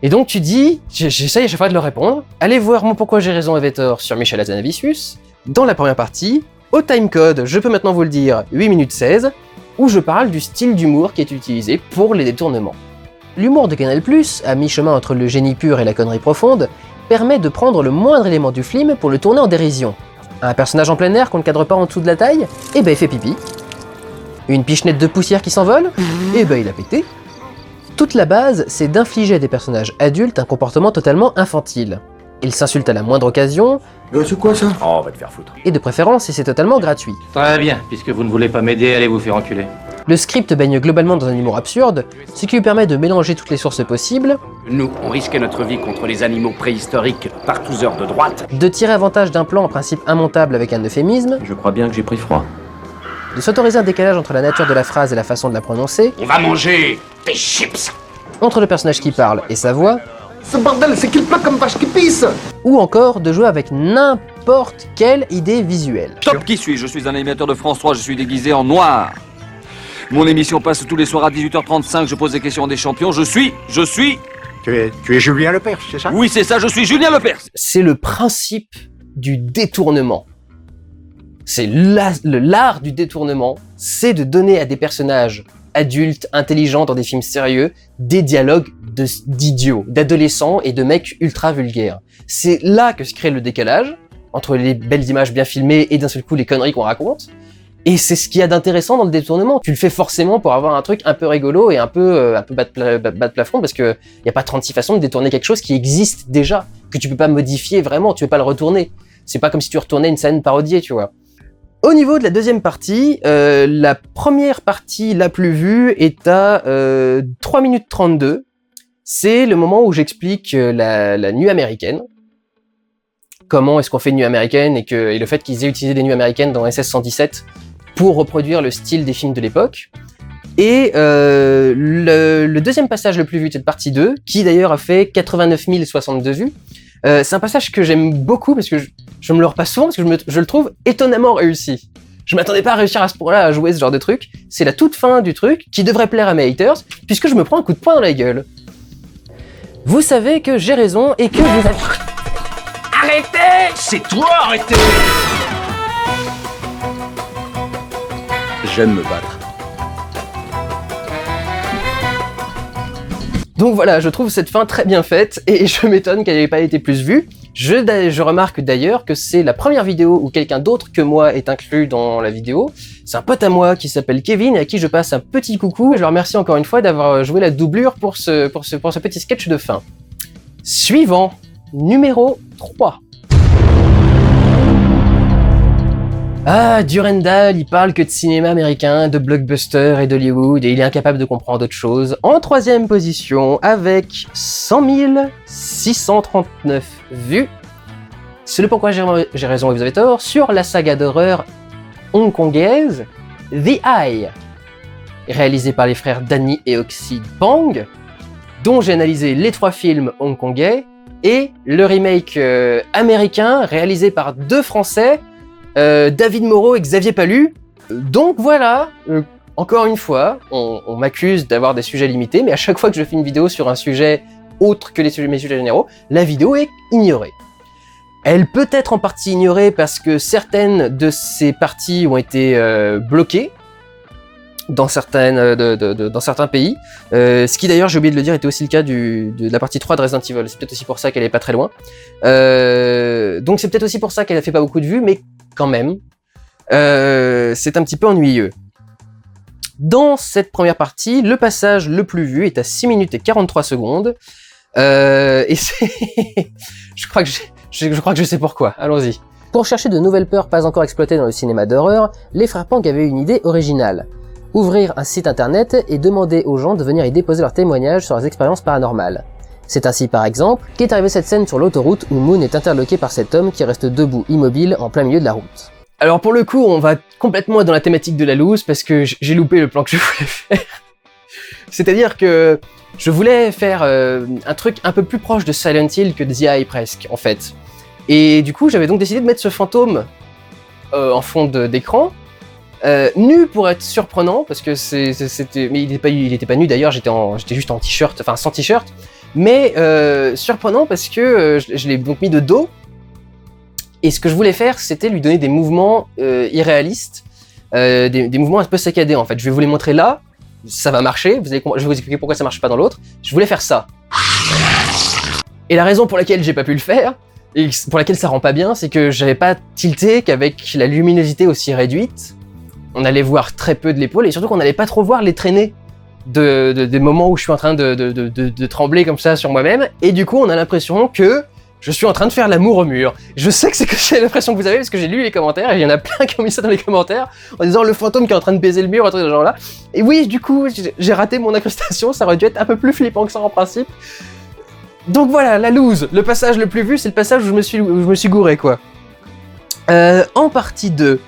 Et donc tu dis, j'essaye à chaque fois de leur répondre, allez voir mon Pourquoi j'ai raison avait tort sur Michel Hazanavicius, dans la première partie, au timecode, je peux maintenant vous le dire, 8 minutes 16, où je parle du style d'humour qui est utilisé pour les détournements. L'humour de Canal+, à mi-chemin entre le génie pur et la connerie profonde, permet de prendre le moindre élément du film pour le tourner en dérision. Un personnage en plein air qu'on ne cadre pas en dessous de la taille, et ben il fait pipi. Une pichenette de poussière qui s'envole, et ben il a pété. Toute la base, c'est d'infliger à des personnages adultes un comportement totalement infantile. Ils s'insultent à la moindre occasion. C'est quoi ça? Oh, on va te faire foutre. Et de préférence, si c'est totalement gratuit. Très bien, puisque vous ne voulez pas m'aider, allez vous faire enculer. Le script baigne globalement dans un humour absurde, ce qui lui permet de mélanger toutes les sources possibles. Nous, on risquait notre vie contre les animaux préhistoriques par tous heures de droite. De tirer avantage d'un plan en principe immontable avec un euphémisme. Je crois bien que j'ai pris froid. De s'autoriser un décalage entre la nature de la phrase et la façon de la prononcer. On va manger des chips. Entre le personnage qui parle et sa voix. Ce bordel, c'est qu'il pleut comme vache qui pisse! Ou encore de jouer avec n'importe quelle idée visuelle. Top, qui suis-je? Je suis un animateur de France 3, je suis déguisé en noir. Mon émission passe tous les soirs à 18h35, je pose des questions à des champions, je suis... Tu es Julien Lepers, c'est ça? Oui, c'est ça, je suis Julien Lepers. C'est le principe du détournement. C'est l'art du détournement, c'est de donner à des personnages adultes, intelligents dans des films sérieux, des dialogues d'idiots, d'adolescents et de mecs ultra vulgaires. C'est là que se crée le décalage, entre les belles images bien filmées et d'un seul coup les conneries qu'on raconte. Et c'est ce qu'il y a d'intéressant dans le détournement. Tu le fais forcément pour avoir un truc un peu rigolo et un peu bas de plafond, parce que y a pas 36 façons de détourner quelque chose qui existe déjà, que tu peux pas modifier vraiment, tu peux pas le retourner. C'est pas comme si tu retournais une scène parodiée, tu vois. Au niveau de la deuxième partie, la première partie la plus vue est à 3 minutes 32. C'est le moment où j'explique la nuit américaine. Comment est-ce qu'on fait une nuit américaine et le fait qu'ils aient utilisé des nuits américaines dans SS-117 pour reproduire le style des films de l'époque. Et le deuxième passage le plus vu de cette partie 2, qui d'ailleurs a fait 89 062 vues, c'est un passage que j'aime beaucoup parce que je me le repasse souvent parce que je le trouve étonnamment réussi. Je m'attendais pas à réussir à ce point-là à jouer ce genre de truc. C'est la toute fin du truc qui devrait plaire à mes haters puisque je me prends un coup de poing dans la gueule. Vous savez que j'ai raison et que vous avez... Arrêtez! C'est toi, arrêtez! J'aime me battre. Donc voilà, je trouve cette fin très bien faite et je m'étonne qu'elle n'ait pas été plus vue. Je remarque d'ailleurs que c'est la première vidéo où quelqu'un d'autre que moi est inclus dans la vidéo. C'est un pote à moi qui s'appelle Kevin et à qui je passe un petit coucou. Et je le remercie encore une fois d'avoir joué la doublure pour ce petit sketch de fin. Suivant, numéro 3. Ah, Durandal, il parle que de cinéma américain, de blockbuster et d'Hollywood, et il est incapable de comprendre autre chose. En troisième position, avec 100 639 vues, c'est le pourquoi j'ai raison et vous avez tort, sur la saga d'horreur hongkongaise The Eye, réalisée par les frères Danny et Oxy Bang, dont j'ai analysé les 3 films hongkongais, et le remake américain, réalisé par 2 Français, David Moreau et Xavier Palu. Donc voilà, encore une fois, on m'accuse d'avoir des sujets limités, mais à chaque fois que je fais une vidéo sur un sujet autre que mes sujets généraux, la vidéo est ignorée. Elle peut être en partie ignorée parce que certaines de ces parties ont été bloquées dans certains pays. Ce qui d'ailleurs, j'ai oublié de le dire, était aussi le cas de la partie 3 de Resident Evil. C'est peut-être aussi pour ça qu'elle est pas très loin. Donc c'est peut-être aussi pour ça qu'elle a fait pas beaucoup de vues, mais quand même, c'est un petit peu ennuyeux. Dans cette première partie, le passage le plus vu est à 6 minutes et 43 secondes. Et c'est... je crois que je sais pourquoi. Allons-y. Pour chercher de nouvelles peurs pas encore exploitées dans le cinéma d'horreur, les frères Pang avaient une idée originale. Ouvrir un site internet et demander aux gens de venir y déposer leurs témoignages sur leurs expériences paranormales. C'est ainsi par exemple qu'est arrivée cette scène sur l'autoroute où Moon est interloqué par cet homme qui reste debout immobile en plein milieu de la route. Alors pour le coup, on va complètement dans la thématique de la loose parce que j'ai loupé le plan que je voulais faire. C'est-à-dire que je voulais faire un truc un peu plus proche de Silent Hill que The Eye presque en fait. Et du coup, j'avais donc décidé de mettre ce fantôme en fond d'écran. Nu pour être surprenant parce que c'était, mais il était pas nu d'ailleurs, j'étais juste en t-shirt, enfin sans t-shirt, mais surprenant parce que je l'ai donc mis de dos et ce que je voulais faire c'était lui donner des mouvements irréalistes, des mouvements un peu saccadés en fait. Je vais vous les montrer là, ça va marcher, je vais vous expliquer pourquoi ça marche pas dans l'autre. Je voulais faire ça. Et la raison pour laquelle j'ai pas pu le faire et pour laquelle ça rend pas bien, c'est que j'avais pas tilté qu'avec la luminosité aussi réduite, on allait voir très peu de l'épaule et surtout qu'on n'allait pas trop voir les traînées des moments où je suis en train de trembler comme ça sur moi-même. Et du coup, on a l'impression que je suis en train de faire l'amour au mur. Je sais que c'est l'impression que vous avez parce que j'ai lu les commentaires et il y en a plein qui ont mis ça dans les commentaires en disant le fantôme qui est en train de baiser le mur, un truc de genre là. Et oui, du coup, j'ai raté mon incrustation, ça aurait dû être un peu plus flippant que ça en principe. Donc voilà, la loose. Le passage le plus vu, c'est le passage où je me suis gouré, quoi. En partie 2,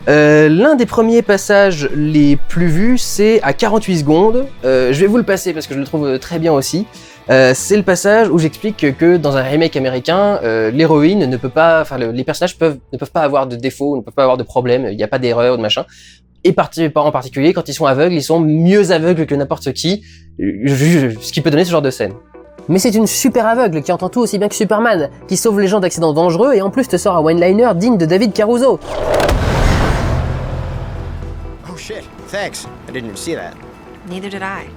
l'un des premiers passages les plus vus, c'est à 48 secondes. Je vais vous le passer parce que je le trouve très bien aussi. C'est le passage où j'explique que dans un remake américain, l'héroïne ne peut pas, enfin les personnages ne peuvent pas avoir de défauts, ne peuvent pas avoir de problèmes, il n'y a pas d'erreur, de machin. Et en particulier, quand ils sont aveugles, ils sont mieux aveugles que n'importe qui, ce qui peut donner ce genre de scène. Mais c'est une super aveugle qui entend tout aussi bien que Superman, qui sauve les gens d'accidents dangereux et en plus te sort un one-liner digne de David Caruso. Oh shit, thanks. I didn't even see that. Neither did I.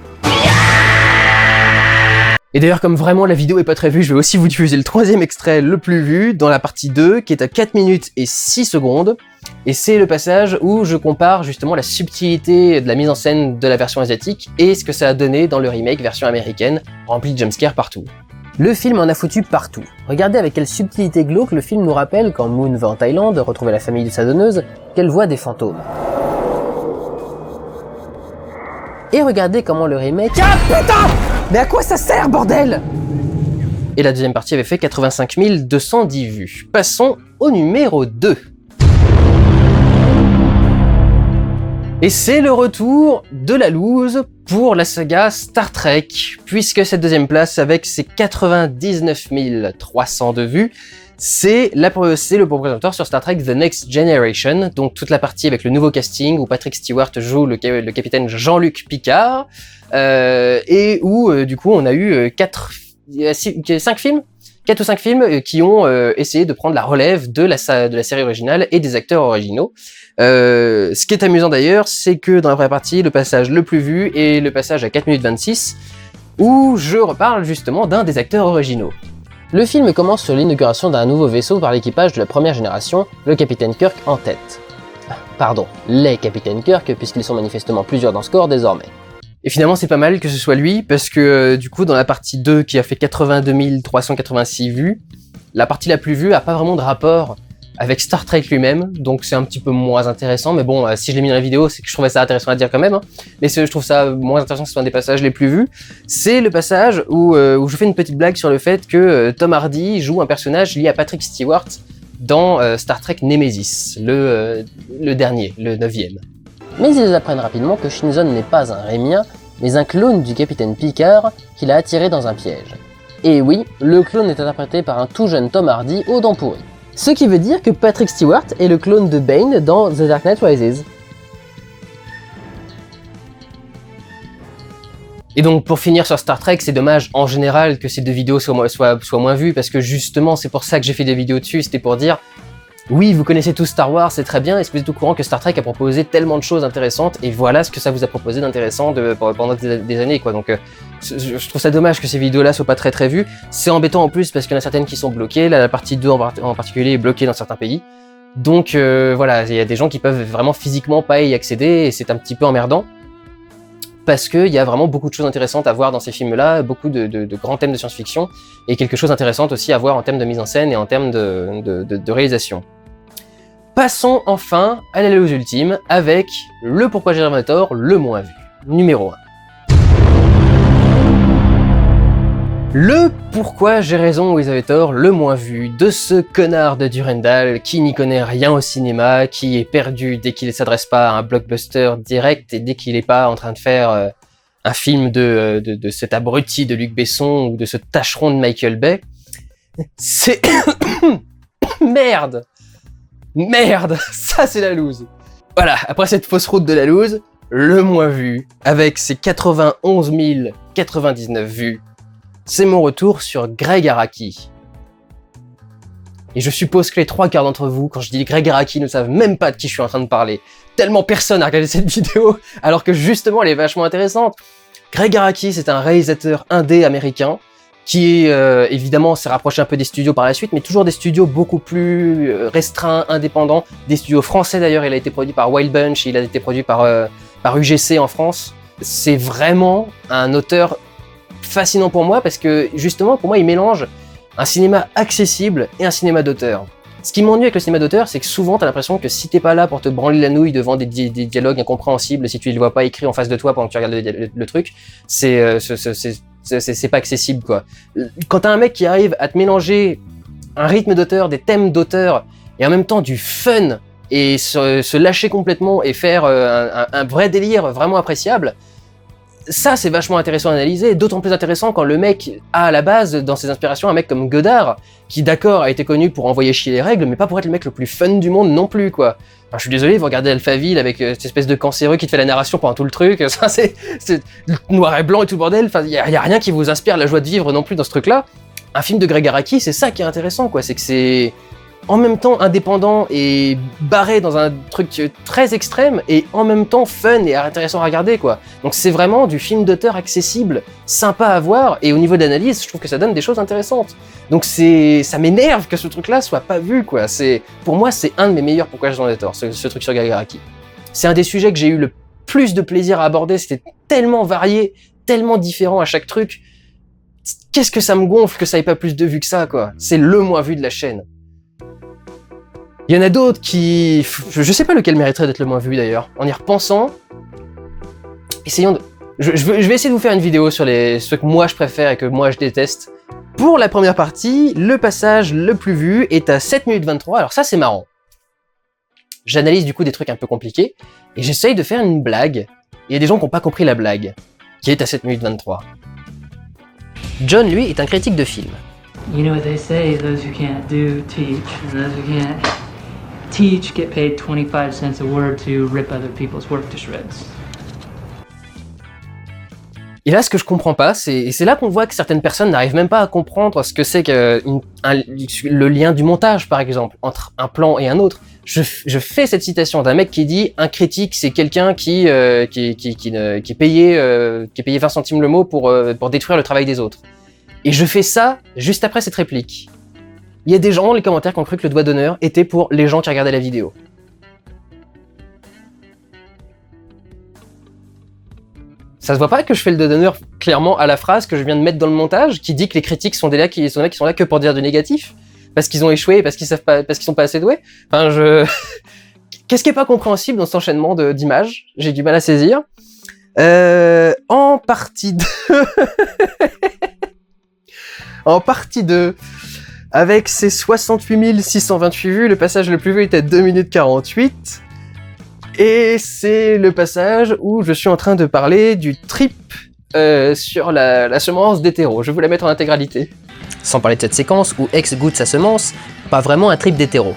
Et d'ailleurs, comme vraiment la vidéo est pas très vue, je vais aussi vous diffuser le troisième extrait le plus vu dans la partie 2, qui est à 4 minutes et 6 secondes. Et c'est le passage où je compare justement la subtilité de la mise en scène de la version asiatique et ce que ça a donné dans le remake version américaine, rempli de jumpscares partout. Le film en a foutu partout. Regardez avec quelle subtilité glauque le film nous rappelle, quand Moon va en Thaïlande retrouver la famille de sa donneuse, qu'elle voit des fantômes. Et regardez comment le remake... Ah putain! Mais à quoi ça sert, bordel? Et la deuxième partie avait fait 85 210 vues. Passons au numéro 2. Et c'est le retour de la loose pour la saga Star Trek, puisque cette deuxième place, avec ses 99 302 vues, c'est le présentateur sur Star Trek The Next Generation, donc toute la partie avec le nouveau casting où Patrick Stewart joue le capitaine Jean-Luc Picard, et où du coup on a eu 5 films 4 ou 5 films qui ont essayé de prendre la relève de la série originale et des acteurs originaux. Ce qui est amusant d'ailleurs, c'est que dans la première partie, le passage le plus vu est le passage à 4 minutes 26, où je reparle justement d'un des acteurs originaux. Le film commence sur l'inauguration d'un nouveau vaisseau par l'équipage de la première génération, le capitaine Kirk en tête. Pardon, les capitaines Kirk, puisqu'ils sont manifestement plusieurs dans ce corps désormais. Et finalement, c'est pas mal que ce soit lui, parce que du coup, dans la partie 2, qui a fait 82 386 vues, la partie la plus vue a pas vraiment de rapport avec Star Trek lui-même, donc c'est un petit peu moins intéressant, mais bon, si je l'ai mis dans la vidéo, c'est que je trouvais ça intéressant à dire quand même, hein. Mais je trouve ça moins intéressant que ce soit un des passages les plus vus. C'est le passage où je fais une petite blague sur le fait que Tom Hardy joue un personnage lié à Patrick Stewart dans Star Trek Nemesis, le dernier, le 9e. Mais ils apprennent rapidement que Shinzon n'est pas un Rémien, mais un clone du capitaine Picard qu'il a attiré dans un piège. Et oui, le clone est interprété par un tout jeune Tom Hardy aux dents pourries. Ce qui veut dire que Patrick Stewart est le clone de Bane dans The Dark Knight Rises. Et donc pour finir sur Star Trek, c'est dommage en général que ces deux vidéos soient moins vues, parce que justement c'est pour ça que j'ai fait des vidéos dessus, c'était pour dire oui, vous connaissez tous Star Wars, c'est très bien, est-ce que vous êtes au courant que Star Trek a proposé tellement de choses intéressantes, et voilà ce que ça vous a proposé d'intéressant pendant des années, quoi. Donc je trouve ça dommage que ces vidéos-là soient pas très vues. C'est embêtant en plus parce qu'il y en a certaines qui sont bloquées, là, la partie 2 en particulier est bloquée dans certains pays. Donc voilà, il y a des gens qui peuvent vraiment physiquement pas y accéder, et c'est un petit peu emmerdant. Parce qu'il y a vraiment beaucoup de choses intéressantes à voir dans ces films-là, beaucoup de grands thèmes de science-fiction, et quelque chose d'intéressant aussi à voir en termes de mise en scène et en termes de réalisation. Passons enfin à la loose ultime avec le Pourquoi j'ai raison tort le moins vu. Numéro 1. Le Pourquoi j'ai raison ou ils avaient tort le moins vu de ce connard de Durandal qui n'y connaît rien au cinéma, qui est perdu dès qu'il ne s'adresse pas à un blockbuster direct et dès qu'il n'est pas en train de faire un film de cet abruti de Luc Besson ou de ce tâcheron de Michael Bay. C'est... Merde, ça c'est la loose. Voilà, après cette fausse route de la loose, le moins vu, avec ses 91 099 vues, c'est mon retour sur Greg Araki. Et je suppose que les 3/4 d'entre vous, quand je dis Greg Araki, ne savent même pas de qui je suis en train de parler. Tellement personne n'a regardé cette vidéo, alors que justement elle est vachement intéressante. Greg Araki, c'est un réalisateur indé américain, qui évidemment s'est rapproché un peu des studios par la suite, mais toujours des studios beaucoup plus restreints, indépendants. Des studios français d'ailleurs, il a été produit par Wild Bunch, il a été produit par UGC en France. C'est vraiment un auteur fascinant pour moi, parce que justement pour moi il mélange un cinéma accessible et un cinéma d'auteur. Ce qui m'ennuie avec le cinéma d'auteur, c'est que souvent t'as l'impression que si t'es pas là pour te branler la nouille devant des dialogues incompréhensibles, si tu les vois pas écrits en face de toi pendant que tu regardes le truc, c'est pas accessible, quoi. Quand t'as un mec qui arrive à te mélanger un rythme d'auteur, des thèmes d'auteur, et en même temps du fun, et se lâcher complètement et faire un vrai délire vraiment appréciable, ça c'est vachement intéressant à analyser, d'autant plus intéressant quand le mec a à la base dans ses inspirations un mec comme Godard, qui d'accord a été connu pour envoyer chier les règles, mais pas pour être le mec le plus fun du monde non plus, quoi. Enfin, je suis désolé, vous regardez Alphaville avec cette espèce de cancéreux qui te fait la narration pendant tout le truc, ça c'est noir et blanc et tout le bordel, enfin y a rien qui vous inspire la joie de vivre non plus dans ce truc-là. Un film de Greg Araki, c'est ça qui est intéressant, quoi, c'est que c'est en même temps indépendant et barré dans un truc très extrême, et en même temps fun et intéressant à regarder, quoi. Donc c'est vraiment du film d'auteur accessible, sympa à voir, et au niveau de l'analyse, je trouve que ça donne des choses intéressantes. Donc ça m'énerve que ce truc-là soit pas vu, quoi. Pour moi, c'est un de mes meilleurs Pourquoi j'ai raison tort, ce truc sur Greg Araki. C'est un des sujets que j'ai eu le plus de plaisir à aborder, c'était tellement varié, tellement différent à chaque truc. Qu'est-ce que ça me gonfle que ça ait pas plus de vues que ça, quoi. C'est le moins vu de la chaîne. Il y en a d'autres qui... Je sais pas lequel mériterait d'être le moins vu d'ailleurs. En y repensant, essayons de... je vais essayer de vous faire une vidéo sur ceux que moi je préfère et que moi je déteste. Pour la première partie, le passage le plus vu est à 7 minutes 23, alors ça c'est marrant. J'analyse du coup des trucs un peu compliqués, et j'essaye de faire une blague. Il y a des gens qui n'ont pas compris la blague, qui est à 7 minutes 23. John, lui, est un critique de film. You know what they say, those who can't do, teach, and those who can't teach get paid 25 cents a word to rip other people's work to shreds. Et là, ce que je comprends pas, c'est là qu'on voit que certaines personnes n'arrivent même pas à comprendre ce que c'est que le lien du montage, par exemple, entre un plan et un autre. Je fais cette citation d'un mec qui dit « Un critique, c'est quelqu'un qui est payé 20 centimes le mot pour détruire le travail des autres. » Et je fais ça juste après cette réplique. Il y a des gens dans les commentaires qui ont cru que le doigt d'honneur était pour les gens qui regardaient la vidéo. Ça se voit pas que je fais le doigt d'honneur clairement à la phrase que je viens de mettre dans le montage, qui dit que les critiques sont des mecs qui sont là que pour dire du négatif, parce qu'ils ont échoué, parce qu'ils sont pas assez doués. Enfin, qu'est-ce qui est pas compréhensible dans cet enchaînement d'images? J'ai du mal à saisir. En partie 2, en partie 2, avec ses 68 628 vues, le passage le plus vu est à 2 minutes 48. Et c'est le passage où je suis en train de parler du trip sur la semence d'hétéro. Je vais vous la mettre en intégralité. Sans parler de cette séquence où X goûte sa semence, pas vraiment un trip d'hétéro.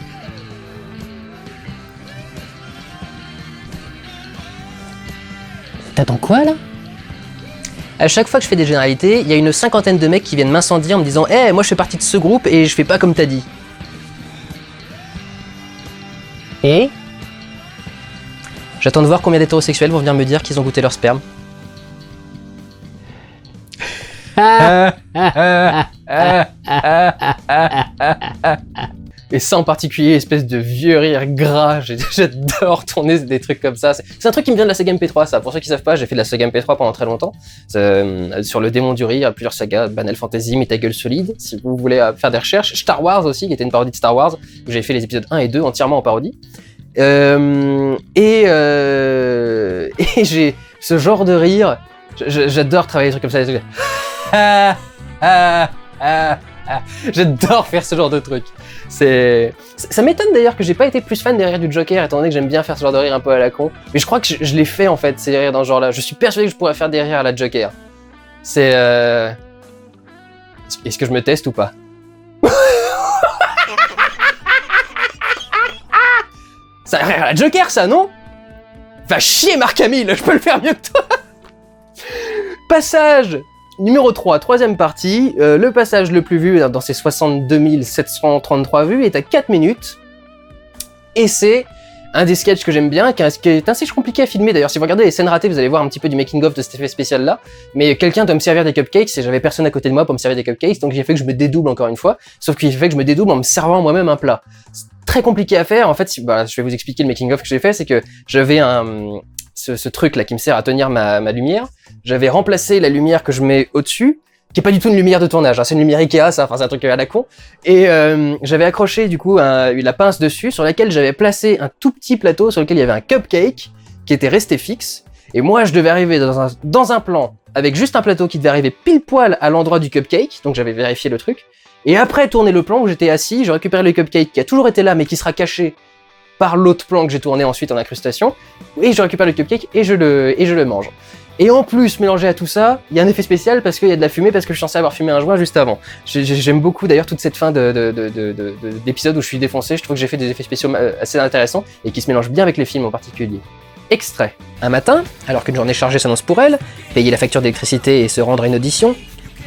T'attends quoi là? À chaque fois que je fais des généralités, il y a une cinquantaine de mecs qui viennent m'incendier en me disant « Eh, moi je fais partie de ce groupe et je fais pas comme t'as dit. » Et j'attends de voir combien d'hétérosexuels vont venir me dire qu'ils ont goûté leur sperme. Et ça en particulier, espèce de vieux rire gras, j'adore tourner des trucs comme ça. C'est un truc qui me vient de la saga MP3, ça. Pour ceux qui savent pas, j'ai fait de la saga MP3 pendant très longtemps. Sur le démon du rire, plusieurs sagas, Banal Fantasy, Metal Gueule Solide, si vous voulez faire des recherches. Star Wars aussi, qui était une parodie de Star Wars, où j'avais fait les épisodes 1 et 2 entièrement en parodie. Et j'ai ce genre de rire, j'adore travailler des trucs comme ça, des trucs. J'adore faire ce genre de trucs. Ça m'étonne d'ailleurs que j'ai pas été plus fan des rires du Joker, étant donné que j'aime bien faire ce genre de rire un peu à la con. Mais je crois que je l'ai fait en fait, ces rires dans ce genre-là. Je suis persuadé que je pourrais faire des rires à la Joker. Est-ce que je me teste ou pas? Ça a l'air à la Joker, ça, non? Va chier, Marc Hamill, je peux le faire mieux que toi. Passage numéro 3, troisième partie. Le passage le plus vu dans ces 62 733 vues est à 4 minutes. Et c'est un des sketchs que j'aime bien, qui est un sketch compliqué à filmer. D'ailleurs, si vous regardez les scènes ratées, vous allez voir un petit peu du making-of de cet effet spécial-là. Mais quelqu'un doit me servir des cupcakes, et j'avais personne à côté de moi pour me servir des cupcakes, donc j'ai fait que je me dédouble encore une fois. Sauf qu'il fait que je me dédouble en me servant moi-même un plat. Très compliqué à faire. En fait, je vais vous expliquer le making of que j'ai fait, c'est que j'avais ce truc là qui me sert à tenir ma lumière. J'avais remplacé la lumière que je mets au-dessus, qui est pas du tout une lumière de tournage, hein, c'est une lumière Ikea, ça, enfin c'est un truc à la con. Et j'avais accroché du coup la pince dessus, sur laquelle j'avais placé un tout petit plateau sur lequel il y avait un cupcake qui était resté fixe. Et moi, je devais arriver dans un plan avec juste un plateau qui devait arriver pile poil à l'endroit du cupcake, donc j'avais vérifié le truc. Et après tourner le plan où j'étais assis, je récupère le cupcake qui a toujours été là mais qui sera caché par l'autre plan que j'ai tourné ensuite en incrustation. Et je récupère le cupcake et je le mange. Et en plus, mélangé à tout ça, il y a un effet spécial parce qu'il y a de la fumée, parce que je suis censé avoir fumé un joint juste avant. J'aime beaucoup d'ailleurs toute cette fin d'épisode où je suis défoncé. Je trouve que j'ai fait des effets spéciaux assez intéressants et qui se mélangent bien avec les films en particulier. Extrait. Un matin, alors qu'une journée chargée s'annonce pour elle, payer la facture d'électricité et se rendre à une audition,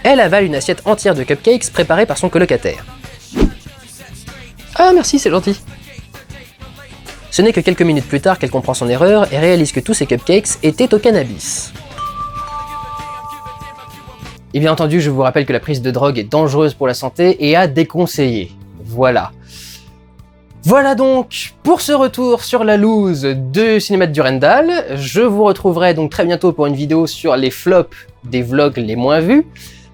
elle avale une assiette entière de cupcakes préparés par son colocataire. Ah merci, c'est gentil. Ce n'est que quelques minutes plus tard qu'elle comprend son erreur et réalise que tous ces cupcakes étaient au cannabis. Et bien entendu, je vous rappelle que la prise de drogue est dangereuse pour la santé et à déconseiller. Voilà. Voilà donc pour ce retour sur la loose de Cinéma de Durandal. Je vous retrouverai donc très bientôt pour une vidéo sur les flops des vlogs les moins vus.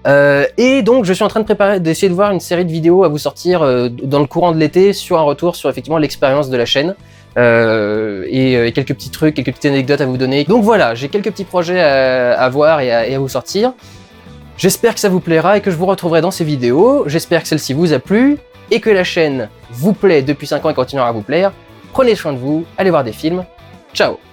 Et donc je suis en train d'essayer de voir une série de vidéos à vous sortir dans le courant de l'été sur un retour sur effectivement l'expérience de la chaîne. Et quelques petits trucs, quelques petites anecdotes à vous donner. Donc voilà, j'ai quelques petits projets à voir et à vous sortir. J'espère que ça vous plaira et que je vous retrouverai dans ces vidéos. J'espère que celle-ci vous a plu et que la chaîne vous plaît depuis 5 ans et continuera à vous plaire. Prenez soin de vous, allez voir des films. Ciao!